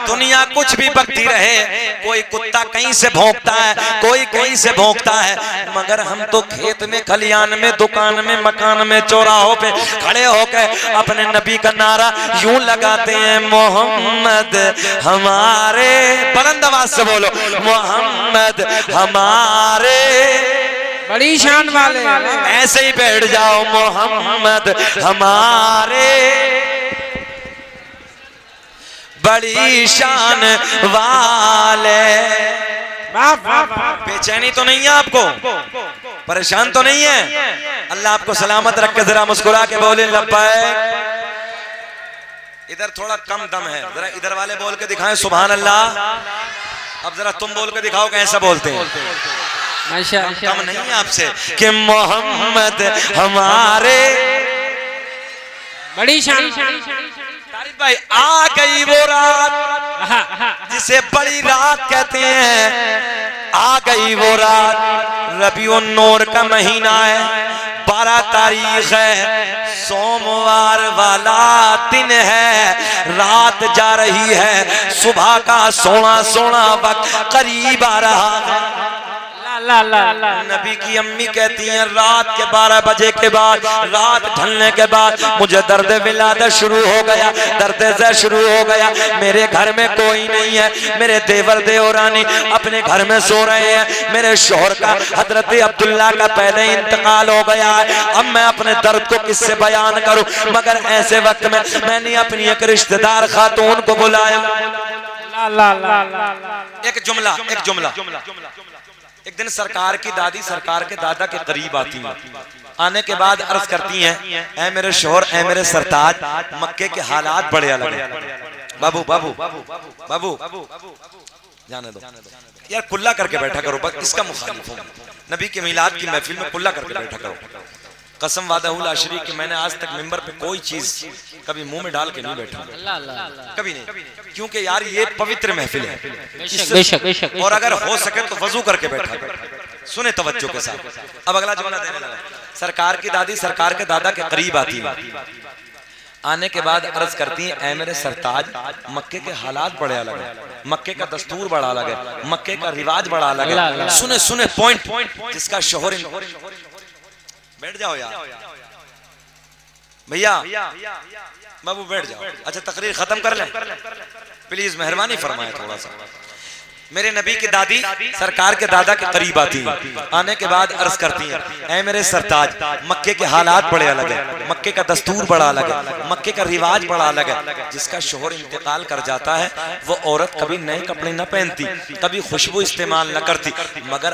दुनिया कुछ भी बकती रहे, कोई कुत्ता कहीं से भौंकता है, कोई कहीं से भौंकता है, मगर हम तो खेत में, खलियान में, दुकान में, मकान में, चौराहों पे खड़े होकर अपने नबी का नारा यूं लगाते हैं मोहम्मद हमारे। बुलंद आवाज से बोलो मोहम्मद हमारे। बड़ी शान वाले ऐसे ही बैठ जाओ मोहम्मद हमारे, बड़ी शान वाले। बेचैनी तो नहीं है आपको, परेशान तो नहीं है? अल्लाह आपको सलामत रख के जरा मुस्कुरा के बोले लब्बैक। इधर थोड़ा कम दम है, जरा इधर वाले बोल के दिखाएं सुभान अल्लाह। अब जरा तुम बोल के दिखाओ कैसा बोलते हैं। कम नहीं है आपसे कि मोहम्मद हमारे। बड़ी शान। तारिक भाई आ गई वो रात जिसे बड़ी रात कहते हैं, आ गई वो रात। रबीउन नूर का महीना है, 12 तारीख है, सोमवार वाला दिन है, रात जा रही है, सुबह का सोना सोना वक्त करीब आ रहा है। नबी की अम्मी कहती हैं रात के 12 बजे के बाद, रात ढलने के बाद मुझे दर्द विलादत शुरू हो गया, दर्द ज़र शुरू हो गया। मेरे घर में कोई नहीं है, मेरे देवर देवरानी अपने घर में सो रहे हैं, मेरे शोहर का हजरत अब्दुल्ला का पहले इंतकाल हो गया है। अब मैं अपने दर्द को किससे बयान करूं? मगर ऐसे वक्त में मैंने अपनी एक रिश्तेदार खातून को बुलाया। एक जुमला एक दिन सरकार की दादी सरकार के दादा के करीब आती है, आने के बाद अर्ज करती हैं, ऐ मेरे शोहर, ऐ मेरे सरताज, मक्के के हालात बड़े अलग हैं। बाबू बाबू बाबू जाने दो यार, कुल्ला करके बैठा करो, बस इसका मुखालिफ हूं। नबी के मिलाद की महफिल में कुल्ला करके बैठा करो। कसम वादाहुल आशरी कि मैंने आज तक मिंबर पे कोई चीज कभी मुंह में डाल के नहीं बैठा, कभी नहीं, क्योंकि यार ये पवित्र महफिल है। बेशक, और अगर हो सके तो वजू करके बैठा, सुने तवज्जो के साथ। अब अगला जुमला देने लगा। सरकार की दादी सरकार के दादा के करीब आती है, आने के बाद अर्ज करती हैं, ऐ मेरे सरताज, मक्के के हालात बड़े अलग है, मक्के का दस्तूर बड़ा अलग है, मक्के का रिवाज बड़ा अलग है। सुने पॉइंट जिसका शोहर, बैठ जाओ यार भैया, बाबू बैठ जाओ। अच्छा तकरीर खत्म कर ले प्लीज, मेहरबानी फरमाए थोड़ा सा। मेरे नबी की दादी सरकार के दादा के करीब आती है, आने के बाद अर्ज करती हैं, ऐ मेरे सरताज, मक्के के हालात बड़े अलग है, मक्के का दस्तूर बड़ा अलग है, मक्के का रिवाज बड़ा अलग है। जिसका शोहर इंतकाल कर जाता है वो औरत कभी नए कपड़े न पहनती, कभी खुशबू इस्तेमाल न करती, मगर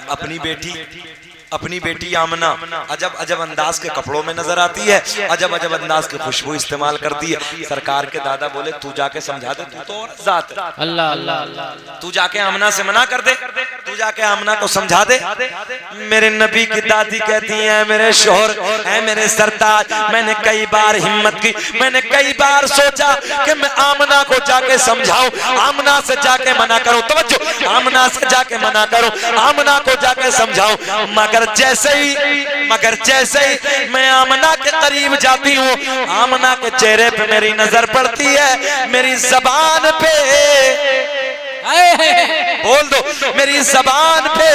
अपनी बेटी आमना अजब अजब अंदाज के कपड़ों में नजर आती है, अजब अजब अंदाज की खुशबू इस्तेमाल करती है। सरकार के दादा बोले, तू जाके समझा दे, तू तो औरत जात है, अल्लाह अल्लाह, तू जाके आमना से मना कर दे, तू जाके आमना को समझा दे। मेरे नबी की दादी कहती है, मेरे शोहर, है मेरे सरताज, मैंने कई बार हिम्मत की, मैंने कई बार सोचा कि मैं आमना को जाके समझाऊं, आमना से जाके मना करूं, तवज्जो, आमना से जाके मना करूं, आमना को जाके समझाऊं, मगर जैसे ही मैं आमना के करीब जाती हूँ, आमना के चेहरे पे मेरी नजर पड़ती है, मेरी जबान पे, बोल दो, मेरी जबान पे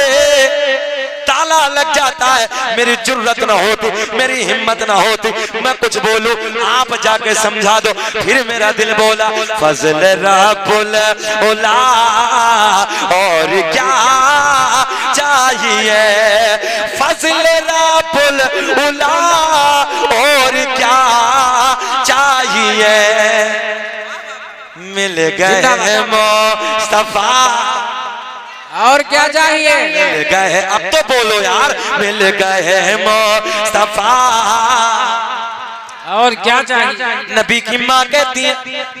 ताला लग जाता है। मेरी जुर्रत ना होती, मेरी हिम्मत ना होती, मैं कुछ बोलूं, आप जाके समझा दो। फिर मेरा दिल बोला, फजल रब्बुल उला, और क्या चाहिए, फजल रब्बुल उला, और क्या चाहिए, मिल गए मुस्तफा, और क्या चाहिए, मिल गए, अब तो बोलो यार, मिल गए मुस्तफा, और क्या चाहिए। नबी की माँ कहती है,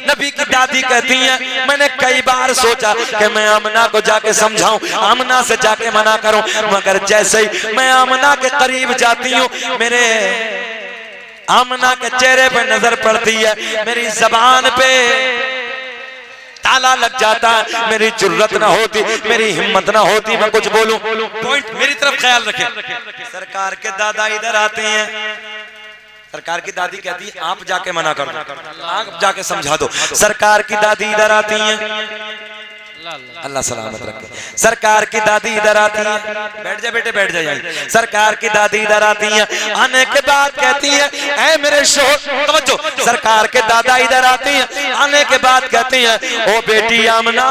नबी की दादी कहती है, मैंने कई बार सोचा कि मैं आमना को जाके समझाऊं, आमना से जाके मना करूं, मगर जैसे ही मैं आमना के करीब जाती हूँ, मेरे आमना के चेहरे पे नजर पड़ती है, मेरी जबान पे ताला लग जाता है, मेरी जुर्रत ना होती, मेरी हिम्मत ना होती, मैं कुछ बोलूं। पॉइंट मेरी तरफ ख्याल रखें। सरकार के दादा इधर आते हैं, सरकार की दादी कहती है, आप जाके मना कर दो, आप जाके समझा दो। सरकार की दादी इधर आती हैं, अल्लाह सलामत रखे। सरकार की दादी इधर आती है, बैठ जा बेटे, बैठ जा। सरकार की दादी इधर आती है, आने के बाद कहती है, ऐ मेरे शोहर, तवज्जो, सरकार के दादा इधर आती है, आने के बाद कहती है, ओ बेटी आमना,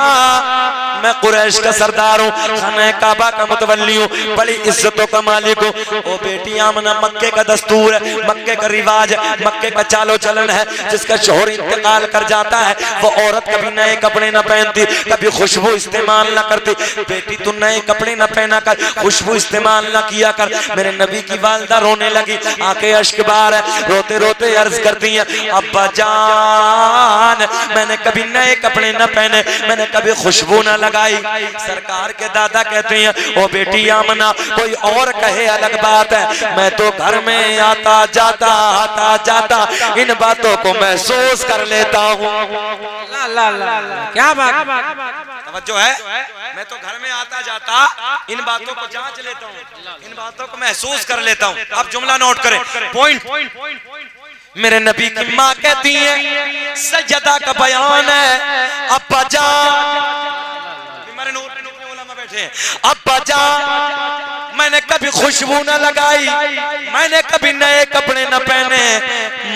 मैं कुरैश का सरदार हूँ, खाने काबा का मुतवल्ली हूँ, बड़ी इज्जतों का मालिक हूँ। ओ बेटी आमना, मक्के का दस्तूर है, मक्के का रिवाज है, मक्के का चालो चलन है, जिसका शोहर इंतकाल कर जाता है वो औरत कभी नए कपड़े न पहनती, कभी खुशबू इस्तेमाल न करती। बेटी तू नए कपड़े न पहना कर, खुशबू इस्तेमाल न किया कर। मेरे नबी की वालदा रोने लगी, आंखें अश्क बार है, रोते रोते अर्ज करती हैं, अब्बा जान, मैंने कभी नए कपड़े न पहने, मैंने कभी खुशबू न लगाई। सरकार के दादा कहते हैं, ओ बेटी आमना, कोई और कहे अलग बात है, मैं तो घर में आता जाता इन बातों को महसूस कर लेता हूँ। क्या बात, तवज्जो है, मैं तो घर में आता जाता इन बातों को जांच लेता हूँ, इन बातों को महसूस कर लेता हूँ। अब जुमला नोट करें, पॉइंट। मेरे नबी की माँ कहती है, सज्जदा का बयान है, अब्बा जान, बैठे अब्बा जान मैंने कभी खुशबू न लगाई, मैंने कभी नए कपड़े न पहने,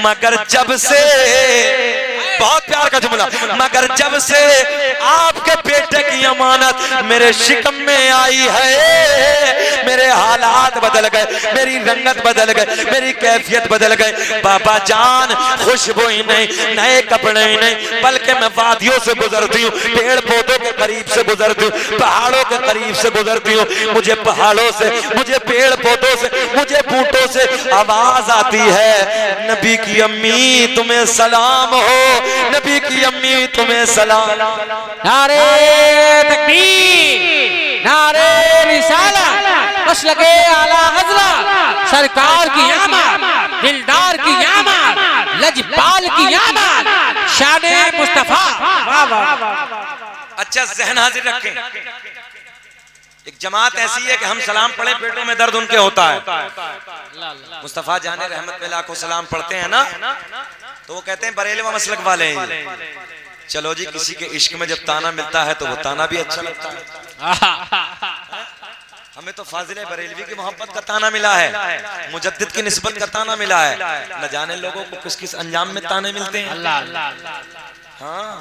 मगर जब से, बहुत प्यार का जुमला, मगर जब से आपके बेटे की अमानत मेरे शिकम में आई है, मेरे हालात बदल गए, मेरी रंगत बदल गए, मेरी कैफियत बदल गए। बाबा जान खुशबू ही नहीं, नए कपड़े ही नहीं, बल्कि मैं वादियों से गुजरती हूँ, पेड़ पौधों के करीब से गुजरती हूँ, पहाड़ों के करीब से गुजरती हूँ, मुझे पहाड़ों से, मुझे पेड़ पौधों से, मुझे बूटों से आवाज आती है, नबी की अम्मी तुम्हें सलाम हो, नबी की अम्मी तुम्हें सलाम। नारे तकबीर, नारे रिसालत, मसलके आला हज़रत सरकार की आमद, दिलदार की आमद, लजपाल की आमद, शाने मुस्तफा। वाह वाह। अच्छा जहन हाजिर रखें, एक जमात ऐसी है कि हम सलाम पढ़े पेटों में दर्द उनके होता है। मुस्तफा जाने रहमत पे लाखों सलाम पढ़ते हैं ना, तो वो कहते हैं बरेलवा मसलक वाले हैं। चलो जी, किसी के इश्क में जब ताना मिलता है तो वो ताना भी अच्छा लगता है। हमें तो फाजिल बरेलवी की मोहब्बत का ताना मिला है, मुजद्दिद की निस्बत का ताना मिला है, न जाने लोगों को किस किस अंजाम में ताने मिलते हैं। हाँ,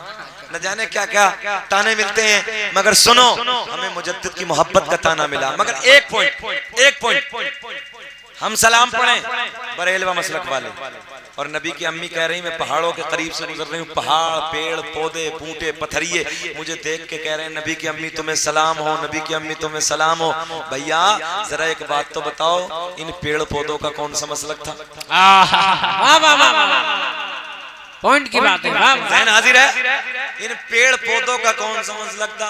न जाने क्या क्या ताने मिलते हैं, मगर सुनो हमें मुजद्दिद की मोहब्बत का ताना मिला। मगर एक पॉइंट हम सलाम पढ़ें बरेलवा मसलक वाले, और नबी की अम्मी कह रही मैं पहाड़ों के करीब से गुजर रही हूँ, पहाड़ पेड़ पौधे बूटे पत्थरिए मुझे देख के कह रहे हैं नबी की अम्मी तुम्हें सलाम हो, नबी की अम्मी तुम्हें सलाम हो। भैया जरा एक बात तो बताओ, इन पेड़ पौधों का कौन सा मसलक था? पॉइंट की बात है, जहन हाजिर है, इन पेड़ पौधों का कौन सा मसलक था?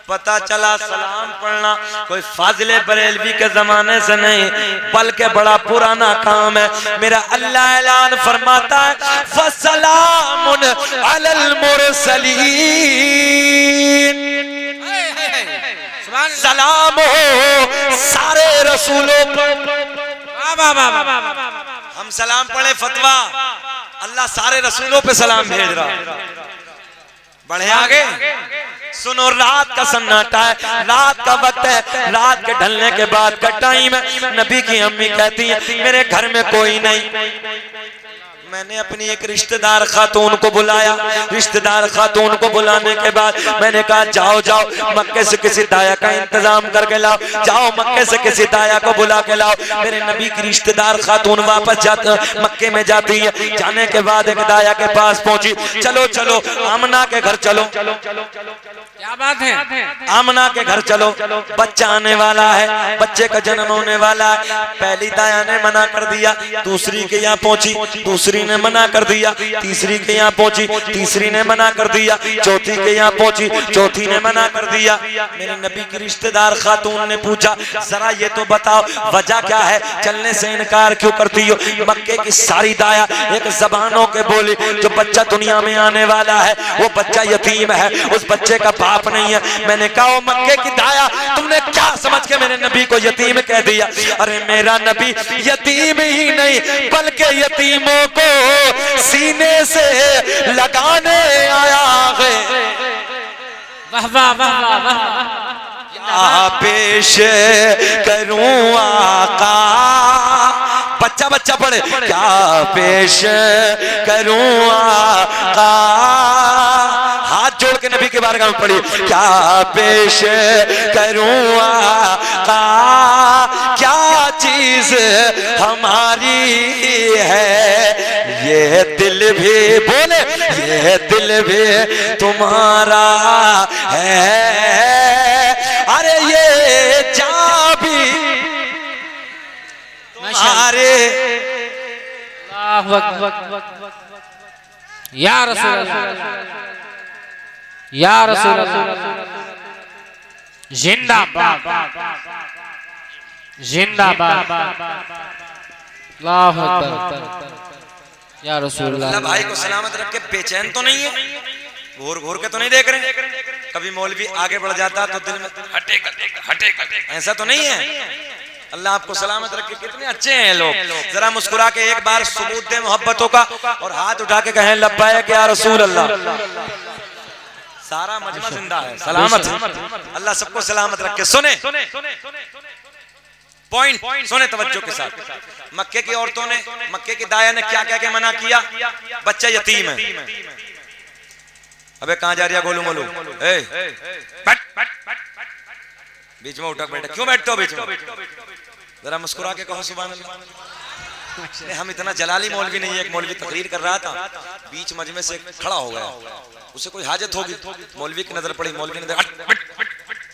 पता चला सलाम पढ़ना कोई फाजिले बरेलवी के जमाने से नहीं, बल्कि बड़ा पुराना काम है। मेरा अल्लाह ऐलान फरमाता है फसलामुन अलल मुरसलीन, सलाम हो सारे रसूलों पर। हम सलाम पढ़े फतवा, अल्लाह सारे रसूलों पे सलाम भेज रहा। बढ़े आगे, सुनो रात का सन्नाटा है, रात का वक्त है, रात के ढलने के बाद का टाइम है। नबी की अम्मी कहती है मेरे घर में कोई नहीं। मैंने अपनी एक रिश्तेदार खातून को बुलाया, रिश्तेदार खातून को बुलाने के बाद मैंने कहा जाओ जाओ मक्के से किसी दाया का इंतजाम करके लाओ, जाओ मक्के से किसी दाया को बुला के लाओ। मेरे नबी की रिश्तेदार खातून वापस जाते मक्के में जाती है, जाने के बाद एक दाया के पास पहुंची, चलो चलो आमना के घर चलो। क्या बात है? आमना के घर चलो, बच्चा आने वाला है, बच्चे का जन्म होने वाला है। पहली दाया ने मना कर दिया, दूसरी के यहाँ पहुंची, दूसरी ने मना कर दिया, तीसरी के यहाँ पहुंची, तीसरी ने मना कर दिया, चौथी के यहाँ पहुंची, चौथी ने मना कर दिया। मेरे नबी की रिश्तेदार खातून ने पूछा जरा ये तो बताओ वजह क्या है, चलने से इनकार क्यों करती हो? मक्के की सारी दाया एक जबानों के बोली, जो बच्चा दुनिया में आने वाला है वो बच्चा यतीम है, उस बच्चे का बाप नहीं है। मैंने कहा मक्के की दाया तुमने क्या समझ के मेरे नबी को यतीम कह दिया? अरे मेरा नबी यतीम ही नहीं बल्कि यतीमों को सीने से लगाने आया है। वाह वाह वाह वाह। पेश करूं आका, बच्चा बच्चा पढ़े, क्या पेश करूं आका, हाथ जोड़ के नबी के बारगाह में पढ़ी, क्या पेश करूं आका, क्या चीज हमारी है, ये दिल भी बोले ये दिल भी तुम्हारा है, अरे ये जा भी तुम्हारे। या रसूल अल्लाह, या रसूल अल्लाह, जिंदाबाद जिंदाबाद, अल्लाहु अकबर, या रसूल अल्लाह। भाई को सलामत रख के बेचैन तो नहीं है, घूर घूर के तो नहीं देख रहे? कभी मौलवी आगे बढ़ जाता तो दिल में हटेगा, ऐसा तो नहीं है। अल्लाह आपको सलामत रखे। कितने अच्छे हैं लोग, जरा मुस्कुरा के एक बार सबूत दे मोहब्बतों का और हाथ उठा के कहें लब्बैक या रसूल अल्लाह। सारा मजमा जिंदा है, सलामत है। अल्लाह सबको सलामत रखे। सुने पॉइंट, सुने तवज्जो के साथ। मक्के की औरतों ने, मक्के की दाया ने क्या कह के मना किया? बच्चा यतीम है। अबे कहां जा रही है गोलू मोलू? बीच में उठक बैठक क्यों बैठते हो बीच में? जरा मुस्कुरा के कहो सुभान अल्लाह। हम इतना जलाली मौलवी नहीं है। एक मौलवी तकरीर कर रहा था, बीच मजमे से खड़ा हो गया, उसे कोई हाजत होगी, मौलवी की नजर पड़ी, मौलवी ने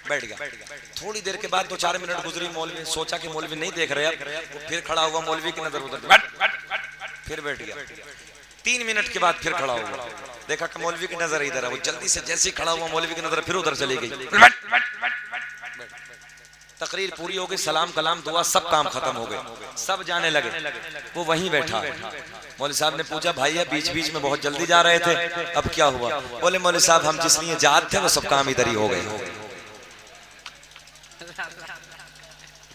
बैठ गया। थोड़ी देर के बाद 2-4 मिनट गुजरी, मौलवी सोचा कि मौलवी नहीं देख रहे, अब वो फिर खड़ा हुआ, मौलवी की नजर उधर, फिर बैठ गया। 3 मिनट के बाद फिर खड़ा हुआ, देखा कि मौलवी की नजर इधर है, वो जल्दी से जैसे ही खड़ा हुआ, मौलवी की नजर फिर उधर चली गई। तकरीर पूरी हो गई, सलाम कलाम दुआ सब काम खत्म हो गए, सब जाने लगे, वो वहीं बैठा। मौलवी साहब ने पूछा, भाई बीच बीच में बहुत जल्दी जा रहे थे, अब क्या हुआ? बोले मौलवी साहब हम जिस लिए जात थे वो सब काम इधर ही हो गए।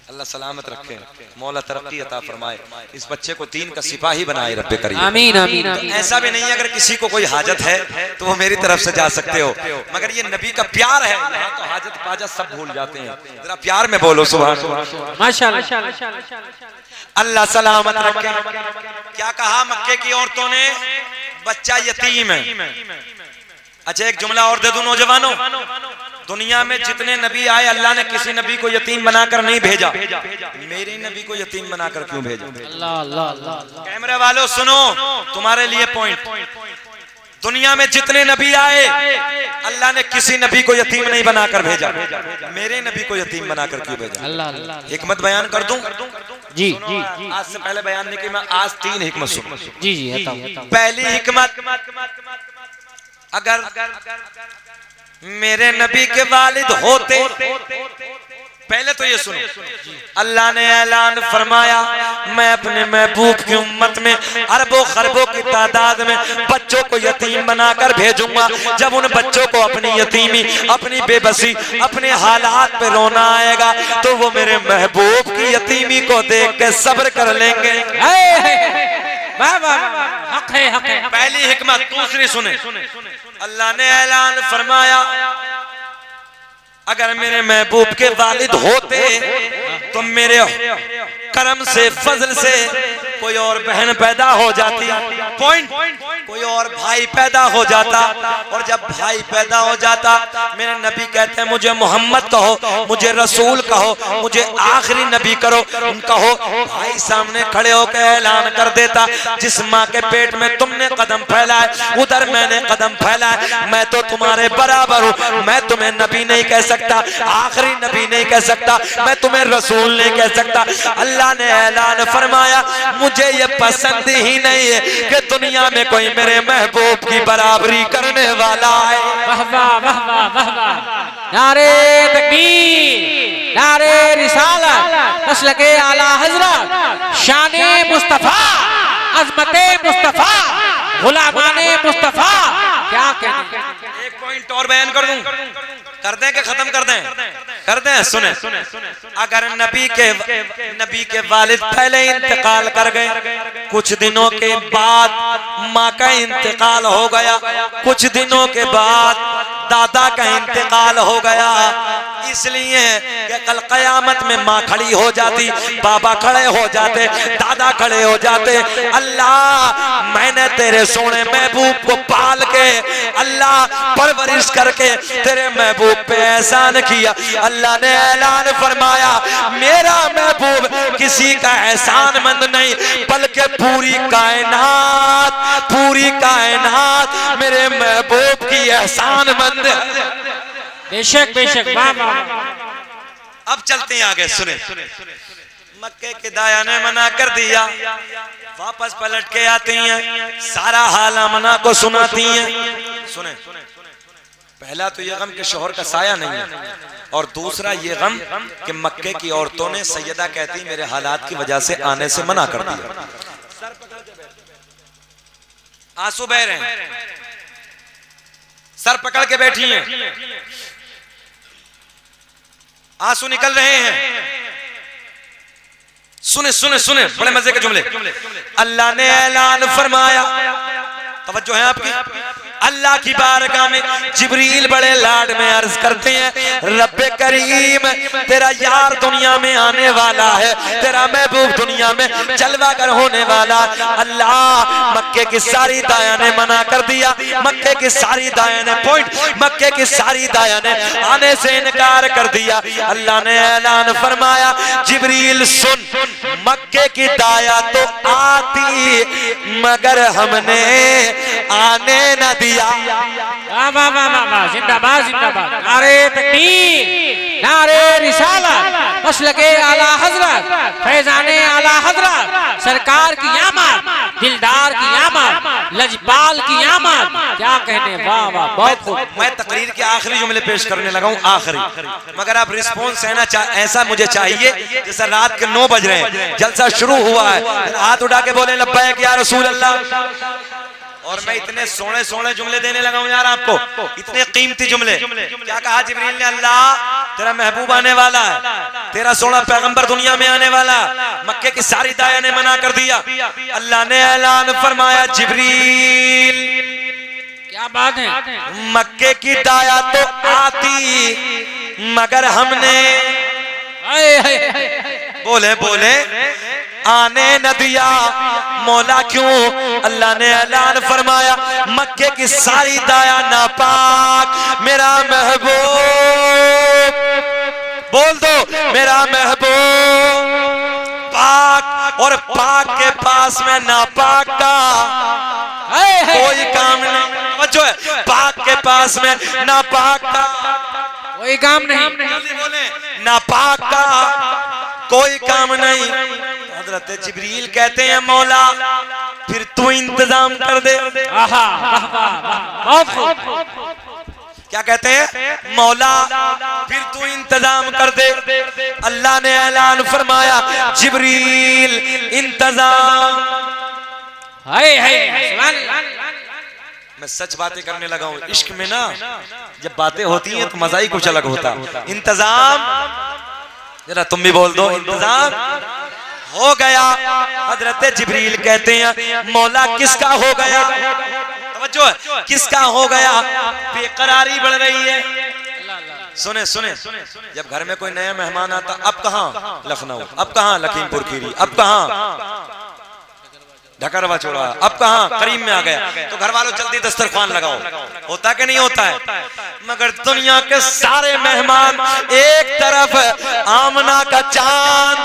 अल्लाह सलामत रखे, मौला तरक्की अता फरमाए। इस बच्चे को दीन का सिपाही बनाए रब्बे करीम। आमीन आमीन। तो ऐसा भी नहीं है अगर किसी को कोई हाजत है तो वो मेरी तरफ से जा सकते हो, मगर ये नबी का प्यार है, यहाँ तो हाजत पाजत सब भूल जाते हैं। जरा प्यार में बोलो सुभान माशाअल्लाह। अल्लाह सलामत रखे। क्या कहा मक्के की औरतों ने? बच्चा यतीम है। अच्छा एक जुमला और दे दूं नौजवानों, दुनिया में जितने नबी आए अल्लाह ने किसी नबी को यतीम बनाकर नहीं भेजा, मेरे नबी को यतीम बनाकर क्यों भेजा? अल्लाह अल्लाह अल्लाह। कैमरे वालों सुनो, तुम्हारे लिए पॉइंट। दुनिया में जितने नबी आए अल्लाह ने किसी नबी को यतीम नहीं बनाकर भेजा, मेरे नबी को यतीम बनाकर क्यों भेजा? अल्लाह अल्लाह। हिकमत बयान कर दूं? जी जी। आज से पहले बयान नहीं की, मैं आज 3 हिकमत सुन। जी जी। पहली हिकमत, अगर मेरे नबी के वालिद होते, पहले तो ये सुनो, अल्लाह ने ऐलान फरमाया मैं अपने महबूब की उम्मत में अरबों खरबों की तादाद में बच्चों को यतीम बनाकर भेजूंगा। जब उन बच्चों को अपनी यतीमी, अपनी बेबसी, अपने हालात पे रोना आएगा तो वो मेरे महबूब की यतीमी को देख के सब्र कर लेंगे। पहली हिकमत। दूसरी सुने, अल्लाह ने ऐलान फरमाया अगर मेरे महबूब के वालिद होते तो मेरे करम से, फजल से कोई और बहन पैदा हो जाती, पॉइंट, कोई और भाई पैदा हो जाता, और जब भाई पैदा हो जाता मेरे नबी कहते हैं मुझे मोहम्मद कहो, मुझे रसूल कहो, मुझे आखिरी नबी करो, कहो। भाई सामने खड़े होकर ऐलान कर देता जिस माँ के पेट में तुमने कदम फैलाए उधर मैंने कदम फैलाए, मैं तो तुम्हारे बराबर हूँ, मैं तुम्हें नबी नहीं कह सकता, आखिरी नबी नहीं कह सकता, मैं तुम्हें रसूल नहीं कह सकता। अल्लाह ने ऐलान फरमाया मुझे ये पसंद ही नहीं है कि दुनिया में कोई मेरे महबूब की बराबरी करने वाला है। वाह वाह वाह वाह वाह। नारे तकबीर, नारे रिसालत, मसलके आला हजरत, शाने मुस्तफा, अज़मते मुस्तफा, गुलामाने मुस्तफा। क्या कहने? एक पॉइंट और बयान कर दूं, कर दें कि खत्म कर दें? कर दें। सुने, अगर नबी के वालिद पहले इंतकाल कर गए, कुछ दिनों के बाद माँ का इंतकाल हो गया, कुछ दिनों के बाद दादा का इंतकाल हो गया, इसलिए कि कल कयामत में माँ खड़ी हो जाती, बाबा खड़े हो जाते, दादा खड़े हो जाते। अल्लाह मैंने तेरे सोने महबूब को पाल के, अल्लाह परवरिश करके तेरे महबूब पे एहसान किया। अल्लाह ने ऐलान फरमाया मेरा महबूब किसी का एहसानमंद नहीं बल्कि पूरी कायनात मेरे महबूब की एहसानमंद है। बेशक बेशक। अब चलते हैं आगे। सुने, मक्के के दाया ने मना कर दिया, वापस पलट के आती हैं, सारा हाल आमना को सुनाती हैं। सुने, पहला तो ये गम कि शोहर का साया नहीं है, और दूसरा ये गम कि मक्के की औरतों ने सैयदा कहती मेरे हालात की वजह से आने से मना कर दिया। आंसू बह रहे हैं, सर पकड़ के बैठी हैं, आंसू निकल रहे हैं। सुने सुने सुने, बड़े मजे के जुमले। अल्लाह ने ऐलान फरमाया, तवज्जो है आपकी, अल्लाह की बारगाह में जिब्रील बड़े लाड में अर्ज करते हैं, रब्बे करीम तेरा यार दुनिया में आने वाला है, तेरा महबूब दुनिया में जलवागर होने वाला। अल्लाह मक्के की सारी दाया ने मना कर दिया, मक्के की सारी दाया ने मक्के की सारी दाया ने आने से इनकार कर दिया। अल्लाह ने ऐलान फरमाया, जिब्रील सुन, मक्के की दाया तो आती मगर हमने आने न दिया। जिंदाबाद जिंदाबाद, नारे तकबीर, नारे रिसालत, मसलके आला हजरत, फैजाने आला हजरत, सरकार की आमद, दिलदार की आमद, लजपाल की आमद। क्या कहने, वाह वाह, बहुत खूब। मैं तकरीर के आखिरी जुमले पेश करने लगा हूँ, आखिरी, मगर आप रिस्पॉन्स ऐसा मुझे चाहिए जैसे रात के 9 बज रहे हैं, जलसा शुरू हुआ है, हाथ उठा के बोले लब्बैक या रसूल अल्लाह। और मैं इतने सोने सोने जुमले देने लगा हूँ यार आपको, इतने कीमती जुमले। क्या कहा जिब्रील ने, अल्लाह तेरा महबूब आने वाला है, तेरा सोना पैगंबर दुनिया में आने वाला। मक्के की सारी दाया ने मना कर दिया। अल्लाह ने ऐलान फरमाया, जिब्रील क्या बात है, मक्के की दाया तो आती मगर हमने बोले बोले आने न दिया। मौला क्यों? अल्लाह ने ऐलान फरमाया, मक्के की सारी दाया नापाक, मेरा महबूब, बोल दो मेरा महबूब पाक, और पाक के पास में नापाक का कोई काम नहीं। जो है पाक के पास में नापाक का कोई काम नहीं, बोले नापाक का कोई काम नहीं। हजरत जिब्रील कहते हैं, मौला फिर तू इंतजाम कर दे। क्या कहते हैं, मौला फिर तू इंतजाम कर दे। अल्लाह ने ऐलान फरमाया, जिब्रील इंतजाम। मैं सच बातें करने लगा हूँ, इश्क में ना जब बातें होती हैं तो मजा ही कुछ अलग होता। इंतजाम, जरा तुम भी बोल दो, इंतजाम हो गया। हजरत जिब्रील कहते हैं, मौला किसका हो गया? तवज्जो है, किसका हो गया? बेकरारी बढ़ रही है। सुने सुने, जब घर में कोई नया मेहमान आता, अब कहाँ लखनऊ, अब कहाँ लखीमपुर खीरी, अब कहाँ ढकरवा चौराहा, अब कहाँ करीम में आ गया, तो घर वालों जल्दी दस्तरखान लगाओ। होता कि नहीं होता है? मगर दुनिया के सारे मेहमान, एक तरफ आमना का चांद,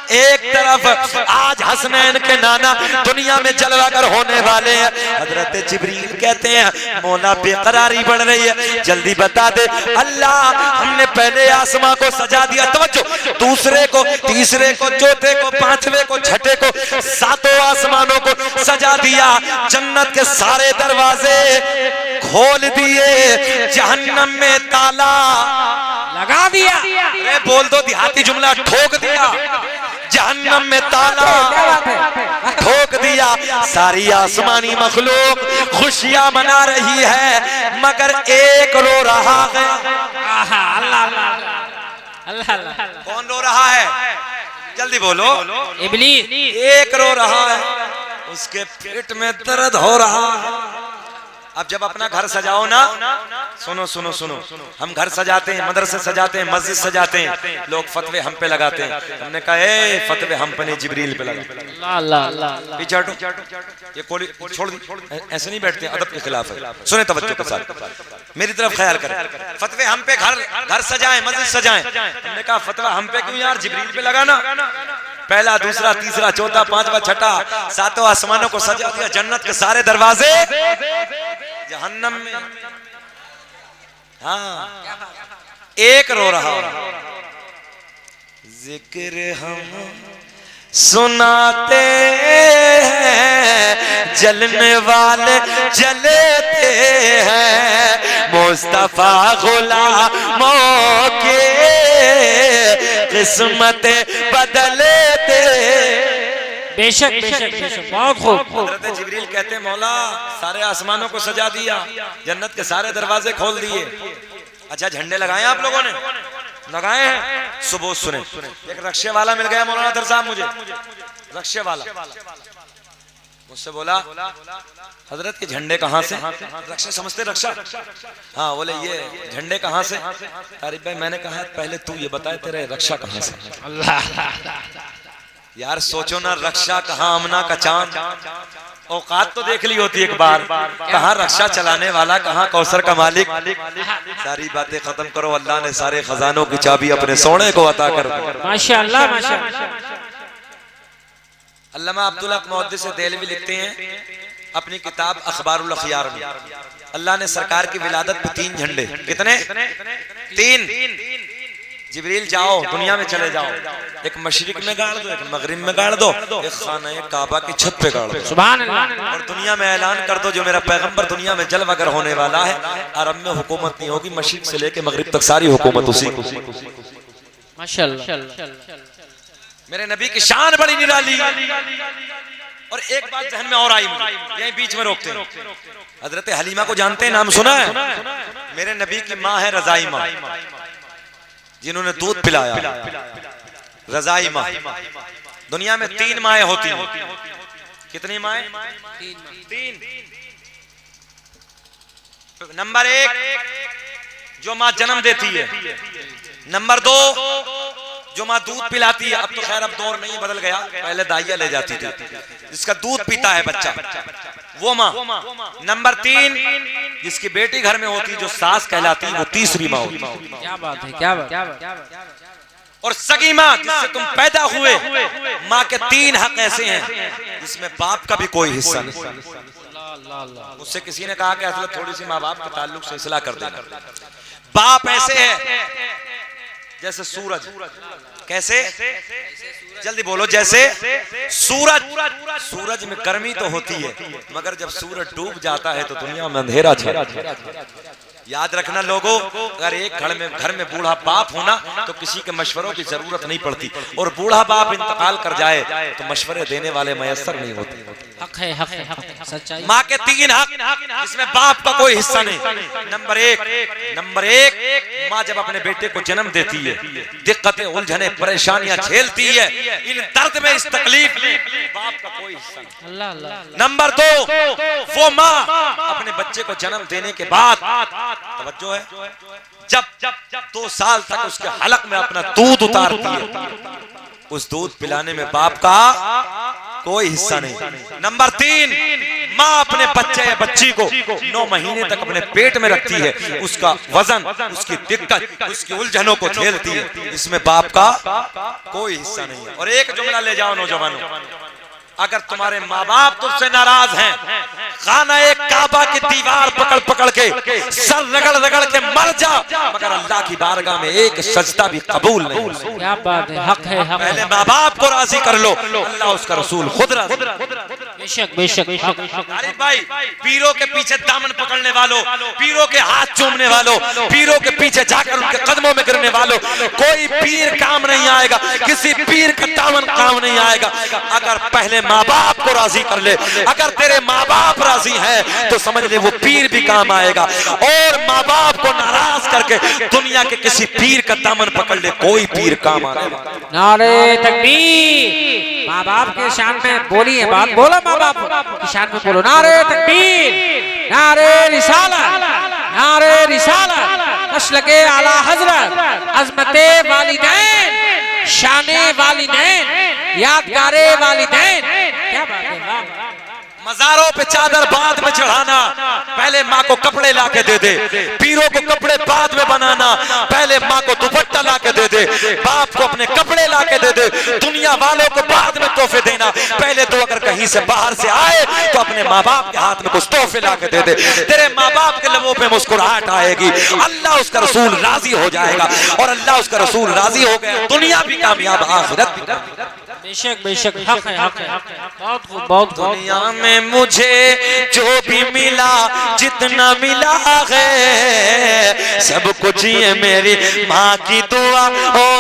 एक तरफ आज हसनैन के नाना दुनिया में जलवागर होने वाले हैं। हजरत जिब्रील कहते हैं, मौला बेकरारी बढ़ रही है, जल्दी बता दे। अल्लाह हमने पहले आसमां को सजा दिया, तवज्जो, दूसरे को, तीसरे को, चौथे को, पांचवें को, छठे को, सातों आसमानों को सजा दिया। जन्नत के सारे दरवाजे खोल दिए, जहन्नम में ताला लगा दिया। अरे बोल दो देहाती जुमला, ठोक दिया। जहन्नम में ताला ठोक दिया। सारी आसमानी मखलूक खुशियां मना रही है, मगर एक रो रहा है। अल्लाह, कौन रो रहा है? जल्दी बोलो। इब्लीस। एक रो रहा है, उसके पेट में दर्द हो रहा है। अब जब अपना घर सजाओ ना, सुनो सुनो सुनो, हम घर सजाते हैं, मदरसे सजाते हैं, मस्जिद सजाते हैं, लोग फतवे हम पे लगाते हैं। हमने कहा, ए फतवे हम पे नहीं, जिब्रील पे लगा। पीछे हटो, ये कोली छोड़ दी, ऐसे नहीं बैठते, अदब के खिलाफ है। सुने तवज्जो के साथ, मेरी तरफ ख्याल करें। फतवे हम पे, घर सजाएं, मस्जिद सजाएं। हमने कहा, फतवा हम पे क्यों यार, जिब्रील पे लगाना। पहला, दूसरा, तीसरा, चौथा, पांचवा, छठा, सातों आसमानों को सजा दिया। जन्नत के सारे दरवाजे जहन्नम में। हाँ, एक रो रहा है। जिक्र हम सुनाते हैं, जलने वाले जलते हैं, मुस्तफा गुलामों के किस्मत बदलते। बेशक बेशक बेशक, बहुत खूब। हज़रत जिब्रील कहते हैं, मौला सारे आसमानों को सजा दिया, जन्नत के सारे दरवाजे खोल दिए। अच्छा, झंडे लगाए आप लोगों ने? लगाए हैं। सुबह सुने, एक रक्शे वाला मिल गया मौलाना दर साहब मुझे, रक्शे वाला। मुझसे बोला हजरत के झंडे कहाँ से? रक्षा समझते रक्षा? हाँ, बोले ये झंडे कहाँ से? अरे भाई मैंने कहा पहले तू ये बताए तेरे रक्षा कहाँ से? अल्लाह यार सोचो ना, रक्षा कहाँ अमना का चांद, औकात तो देख ली होती एक बार, कहाँ रक्षा चलाने वाला, कहाँ कौसर का मालिक। सारी बातें खत्म करो, अल्लाह ने सारे खजानों की चाबी अपने सोने को अता कर दी। माशाअल्लाह माशाअल्लाह। अल्लामा अब्दुल्लाह मुहद्दिस देलवी लिखते हैं अपनी किताब अखबारुल अखयार में, अल्लाह ने सरकार की विलादत पे 3 झंडे, कितने? 3। जिब्रील जाओ दुनिया में चले जाओ, एक मशरिक में गाड़ दो, एक मगरिब में गाड़ दो, एक खाना काबा की छत पे गाड़ दो, सुभान अल्लाह। और दुनिया में ऐलान कर दो जो मेरा पैगंबर दुनिया में जलवागर होने वाला है, अरब में हुकूमत नहीं होगी, मशरिक से लेके मगरिब तक सारी हुकूमत उसी को। माशाअल्लाह। मेरे नबी की शान बड़ी निराली। और एक बात जहन में और आई, यही बीच में रोकते हैं, हजरत हलीमा को जानते हैं, नाम सुना है? मेरे नबी की माँ है रजाई माँ, जिन्होंने दूध पिलाया, रजाई माँ। दुनिया में 3 माएँ होती हैं। कितनी माएँ? 3। नंबर 1 जो माँ जन्म देती है, नंबर 2 जो माँ दूध पिलाती है। अब तो खैर अब दौर नहीं बदल गया, पहले दाइया ले जाती थी, जिसका दूध पीता है बच्चा, वो माँ। नंबर 3 जिसकी बेटी घर में होती, जो सास कहलाती, वो तीसरी माँ होती। क्या बात है, क्या बात। और सगी माँ जिससे तुम पैदा हुए, माँ के 3 हक ऐसे हैं जिसमें बाप का भी कोई हिस्सा नहीं। मुझसे किसी ने कहा कि असल थोड़ी सी माँ बाप के ताल्लुक से इस्लाह कर देना। बाप ऐसे है जैसे सूरज। कैसे? जल्दी बोलो। जैसे सूरज। सूरज में गर्मी तो होती है, मगर जब सूरज डूब जाता है तो दुनिया में अंधेरा छा। याद रखना लोगों, अगर एक घर में बूढ़ा बाप होना तो किसी के मशवरों की जरूरत नहीं पड़ती, और बूढ़ा बाप इंतकाल कर जाए तो मशवरे देने वाले मयसर नहीं होते। हक है, हक है, हक है, सच्चाई। माँ के 3 हक जिसमें बाप का कोई हिस्सा नहीं। नंबर 1 माँ जब अपने बेटे को जन्म देती है, दिक्कतें उलझने परेशानियां झेलती है, इन दर्द में इस तकलीफ में बाप का कोई हिस्सा नहीं। अल्लाह अल्लाह। नंबर 2 वो माँ अपने बच्चे को जन्म देने के बाद, तवज्जो है, जब 2 साल तक उसके हलक में अपना दूध उतारती है, उस दूध पिलाने में बाप का कोई हिस्सा नहीं। नंबर 3 माँ अपने बच्चे या बच्ची को 9 महीने तक अपने पेट में रखती है, उसका वजन, उसकी दिक्कत, उसकी उलझनों को झेलती है, इसमें बाप का कोई हिस्सा नहीं है। और एक जुमला ले जाओ नौजवानों, अगर तुम्हारे माँ बाप तुझसे नाराज हैं, खाना एक काबा की दीवार पकड़ पकड़ के सर रगड़ रगड़ के मर जा, मगर अल्लाह की बारगाह में एक सजदा भी कबूल नहीं। क्या बात है, हक है, हक। पहले माँ बाप को राजी कर लो, अल्लाह उसका रसूल खुद राजी। बेशक बेशक। अरे भाई, पीरों के पीछे दामन पकड़ने वालों, पीरों के हाथ चूमने वालों, पीरों के पीछे जाकर उनके कदमों में गिरने वालों, कोई पीर काम नहीं आएगा, किसी पीर का दामन काम नहीं आएगा। अगर पहले माँ बाप को राजी कर ले, अगर तेरे माँ बाप राजी हैं तो समझ ले वो पीर भी काम आएगा। और माँ बाप को नाराज करके दुनिया के किसी पीर का दामन पकड़ ले, कोई पीर काम आएगा। नारे तकबीर। माँ बाप के शान में बोली है बात, बोलो माँ बाप की शान में बोलो। नारे तकबीर, नारे रिसालत, नारे रिसालत। नस्ल के आला हजरत, अज़मते वालिदैन, शाने वालिदैन, यादगारे वालिदैन। क्या बात है। मज़ारों पे चादर बाद में चढ़ाना, पहले माँ को कपड़े ला के दे दे, पीरों को कपड़े बाद में बनाना, पहले माँ को दुपट्टा ला के दे दे, बाप को अपने कपड़े ला के दे दे, दुनिया वालों को बाद में तोहफे देना। पहले तो अगर कहीं से बाहर से आए तो अपने माँ बाप के हाथ में कुछ तोहफे ला के दे दे, तेरे माँ बाप के लबों पे मुस्कुराहट आएगी, अल्लाह उसका रसूल राजी हो जाएगा, और अल्लाह उसका रसूल राजी हो गया, दुनिया भी कामयाब, आखिरत भी कामयाब। बेशक बेशक, हक है, हक है, बहुत खूब, बहुत। दुनिया में मुझे जो भी मिला, जितना मिला है, सब कुछ ये मेरी माँ की दुआ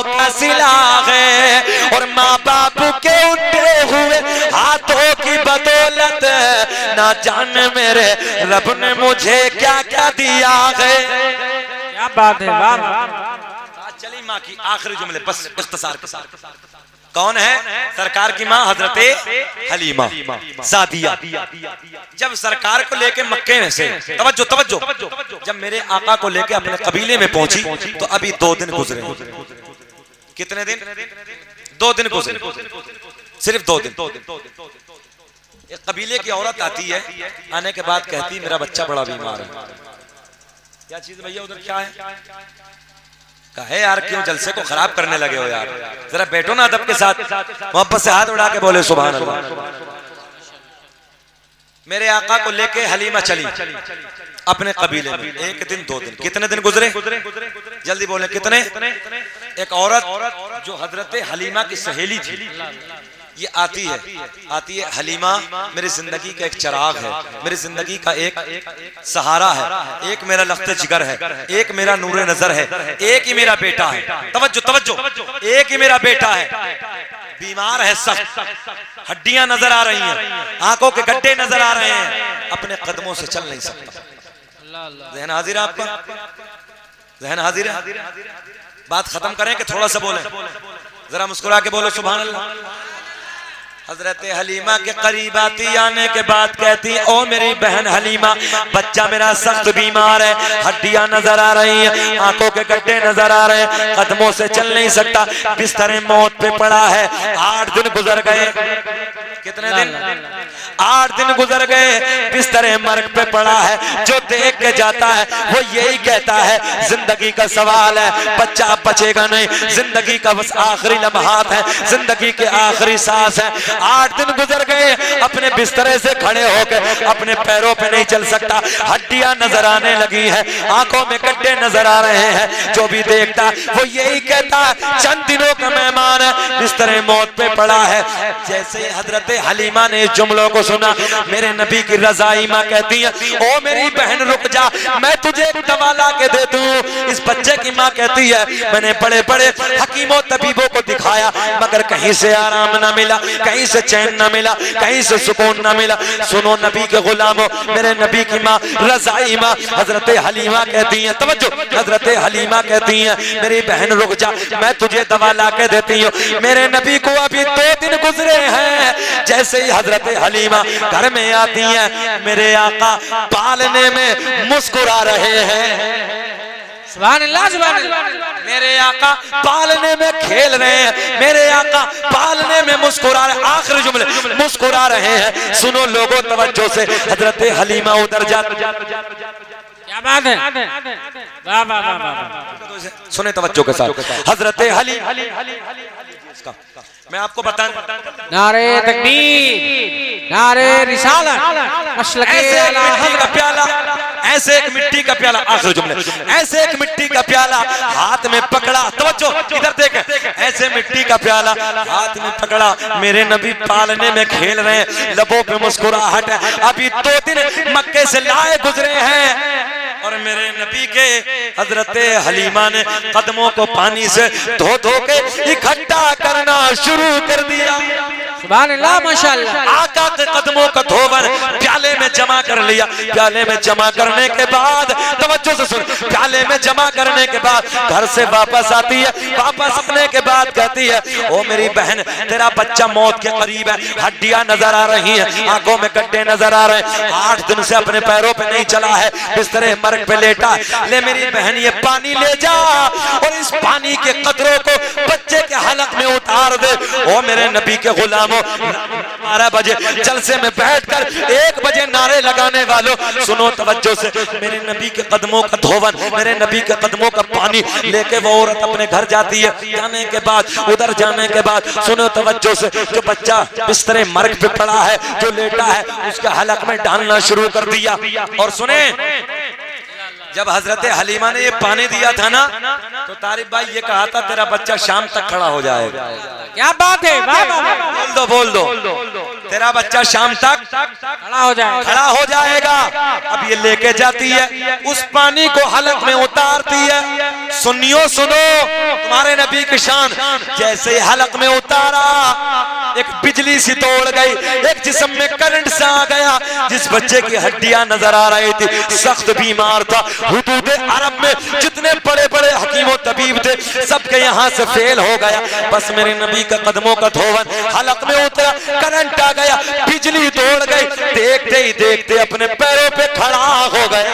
का सिला है। और माँ बाप के उठे हुए हाथों की बदौलत, ना जाने मेरे रब ने मुझे क्या क्या दिया है। क्या बात है, वाह। चली माँ की आखिरी जुमले, बस इख्तिसार के साथ। कौन है? सरकार की माँ हजरते हलीमा सादिया। जब सरकार को लेके मक्के में से, तवज्जो तवज्जो, जब मेरे आका को लेके अपने कबीले में पहुंची तो अभी 2 दिन गुजरे। कितने दिन? 2 दिन गुजरे, सिर्फ 2 दिन। एक कबीले की औरत आती है, आने के बाद कहती मेरा बच्चा बड़ा बीमार है। क्या चीज भैया उधर क्या है? कहे यार क्यों जलसे को खराब करने लगे हो यार, जरा बैठो ना अदब के साथ, मोहब्बत से हाथ उड़ा के बोले सुभान अल्लाह। मेरे आका को लेके हलीमा चली अपने कबीले में। 1 दिन 2 दिन, कितने दिन गुजरे? जल्दी बोले कितने? एक औरत जो हजरत हलीमा की सहेली थी, ये आती है हलीमा मेरी जिंदगी का एक चिराग है, मेरी जिंदगी का एक सहारा है, एक मेरा लफ्ते जिगर है, एक मेरा नूरे नजर है, एक ही मेरा बेटा है। तवज्जो तवज्जो, एक ही मेरा बेटा है, बीमार है, सख्त हड्डियां नजर आ रही हैं, आंखों के गड्ढे नजर आ रहे हैं, अपने कदमों से चल नहीं सकता। ज़हन हाजिर है आपका? ज़हन हाजिर है? बात खत्म करें कि थोड़ा सा बोलें? जरा मुस्कुरा के बोलो सुभान अल्लाह। हजरत हलीमा के करीब आती, आने के बाद कहती ओ मेरी बहन हलीमा, बच्चा मेरा सख्त बीमार है, हड्डियां नजर आ रही हैं, आंखों के गड्ढे नजर आ रहे हैं, कदमों से चल नहीं सकता, बिस्तर मौत पे पड़ा है। 8 दिन गुजर गए। कितने दिन? 8 दिन गुजर गए, बिस्तर मर्ग पे पड़ा है। जो देख के जाता है वो यही कहता है जिंदगी का सवाल है, बच्चा बचेगा नहीं, जिंदगी का बस आखिरी लम्हात है, जिंदगी के आखिरी सांस है। 8 दिन गुजर गए, अपने बिस्तरे से खड़े होकर अपने पैरों पे नहीं चल सकता, हड्डियां नजर आने लगी है, आंखों में गड्ढे नजर आ रहे हैं। जो भी देखता वो यही कहता चंद दिनों का मेहमान है, बिस्तरे मौत पे पड़ा है। जैसे ही हजरत हलीमा ने इस जुमलों को सुना, मेरे नबी की रजाई माँ कहती है ओ मेरी बहन रुक जा, मैं तुझे एक दवा ला के देती हूँ। इस बच्चे की माँ कहती है मैंने बड़े बड़े हकीमों तबीबों को दिखाया, मगर कहीं से आराम न मिला, कहीं से चैन न मिला, कहीं से सुकून न मिला। सुनो नबी के गुलामों, मेरे नबी की माँ रजाई माँ हजरत हलीमा कहती है, तवज्जो, हजरत हलीमा कहती है मेरी बहन रुक जा, मैं तुझे दवा ला के देती हूँ। मेरे नबी को अभी 2 दिन गुजरे हैं। जैसे ही हजरत हलीमा घर में आती है, मेरे आका पालने में मुस्कुरा रहे हैं। सुभान अल्लाह, सुभान अल्लाह। मेरे आका पालने में खेल रहे हैं, मेरे आका पालने में मुस्कुरा रहे, आखिरी जुमले मुस्कुरा रहे हैं। सुनो लोगों तवज्जो से, हजरत हलीमा उधर जाते, क्या बात है, वाह वाह वाह वाह, सुने तवज्जो के साथ। हजरत मैं आपको बता, नारे तकबीर, नारे रिसालत, मसलके आला हज़रत, प्याला, ऐसे एक मिट्टी का प्याला, आखिरी जुमले, ऐसे एक मिट्टी का प्याला हाथ में पकड़ा, तवज्जो इधर देखें, ऐसे मिट्टी का प्याला हाथ में पकड़ा, मेरे नबी पालने में खेल रहे हैं, लबों पे मुस्कुराहट है। अभी 2 दिन मक्के से लाए गुजरे हैं और मेरे नबी के हजरत हलीमा ने कदमों को पानी से धो धो के इकट्ठा करना शुरू कर दिया। सुभान अल्लाह, माशाअल्लाह। आका के कदमों का धोवन प्याले में जमा कर लिया। प्याले में जमा करने के बाद, तवज्जो से सुन, प्याले में जमा करने के बाद घर से वापस आती है। वापस आने के बाद कहती है ओ मेरी बहन, तेरा बच्चा मौत के करीब है, हड्डियां नजर आ रही हैं, आंखों में गड्ढे नजर आ रहे हैं, 8 दिन से अपने पैरों पे नहीं चला है, बिस्तरे मर्ग पे लेटा है। ले मेरी बहन ये पानी ले जा और इस पानी के कतरों को बच्चे के हलक में उतार दे। ओ मेरे नबी के गुलामों, 12 बजे जलसे में बैठकर 1 बजे नारे लगाने वालों, सुनो तवज्जो से, मेरे नबी के कदमों का धोवन, मेरे नबी के कदमों का पानी लेके वो औरत अपने घर जाती है। जाने के बाद, उधर जाने के बाद, सुनो तवज्जो से, जो बच्चा बिस्तरे मर्ग पे पड़ा है, जो लेटा है, उसके हलक में डालना शुरू कर दिया। और सुने, जब हजरत हलीमा ने ये पानी दिया था ना, तो तारिफ भाई ये कहा था तेरा बच्चा शाम तक खड़ा हो जाएगा। क्या बात है, बोल दो तेरा बच्चा शाम तक खड़ा हो जाएगा। अब ये लेके जाती है, उस पानी को हलक में उतारती है। सुन्नियों सुनो, तुम्हारे नबी की शान। जैसे ही हलक में उतारा, एक बिजली सी तोड़ गई, एक जिस्म में करंट सा आ गया। जिस बच्चे की हड्डियां नजर आ रही थी, सख्त बीमार था। हुदूद अरब में जितने बड़े बड़े हकीमों तबीब थे, सबके यहाँ से फेल हो गया। बस मेरे नबी का कदमों का धोवन हलक में उतरा, करंट आ गया, बिजली तोड़ गई। देखते ही देखते अपने पैरों पे खड़ा हो गया।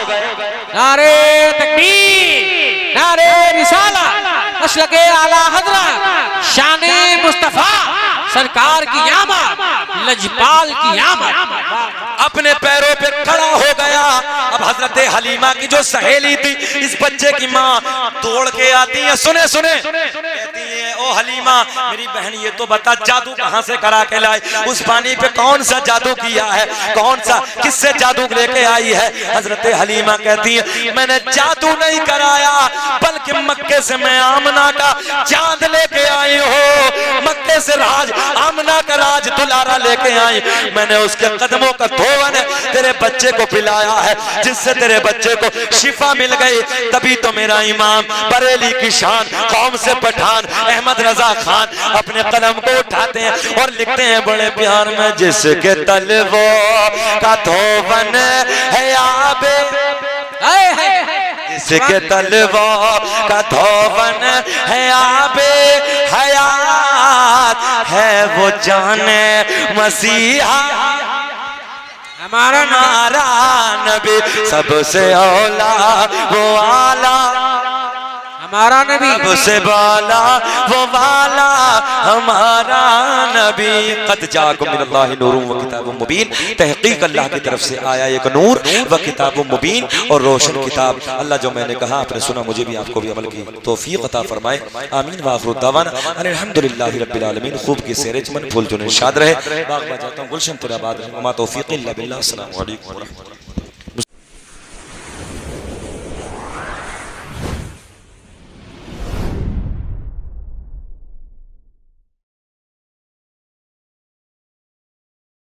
नारे तकबीर, नारे रिसाला, मसलके आला हज़रत, शाने मुस्तफा, सरकार की आमद, लजपाल की आमद। अपने पैरों पे खड़ा हो गया। अब हजरत हलीमा की जो सहेली थी, इस बच्चे की माँ दौड़ के आती है, सुने सुने, कहती है ओ हलीमा मेरी बहन, ये तो बता जादू कहाँ से करा के लाए? उस पानी पे कौन सा जादू किया है? कौन सा किससे जादू लेके आई है? हजरत हलीमा कहती है मैंने जादू नहीं कराया, बल्कि मक्के से मैं आमना का चांद लेके आई हूँ। मक्के से राज आमना का राज दुलारा लेके आई। मैंने उसके कदमों का धोवन तेरे बच्चे को पिलाया है, जिससे तेरे बच्चे को शिफा मिल गई। तभी तो मेरा इमाम बरेली की शान, कौम से पठान अहमद रजा खान अपने कलम को उठाते हैं और लिखते हैं बड़े प्यार में, जिसके तलवों का धोवन है आबे, जिसके तलवों का धोवन है आबे हयात, है वो जाने मसीहा हमारा नारा नबी, सबसे औला वो आला, हमारा नबी सबसे बाला वो वाला हमारा नबी। कद जाकुम मिनल्लाहि नूरुम व किताबुम मुबीन, तहकीक अल्लाह की तरफ से आया एक नूर व किताबुम मुबीन, और रोशन किताब। अल्लाह जो मैंने कहा आपने सुना, मुझे भी आपको भी अमल की तौफीक अता फरमाए। आमीन व आखिरु दावाना अल्हम्दुलिल्लाहि रब्बिल आलमीन। खूब की सेरे चमन फूल जो निशाद रहे। बाग बजाता हूं गुलशन तेरा बाद, मा तौफीक इल्ला बिल्लाह। अस्सलामु अलैकुम।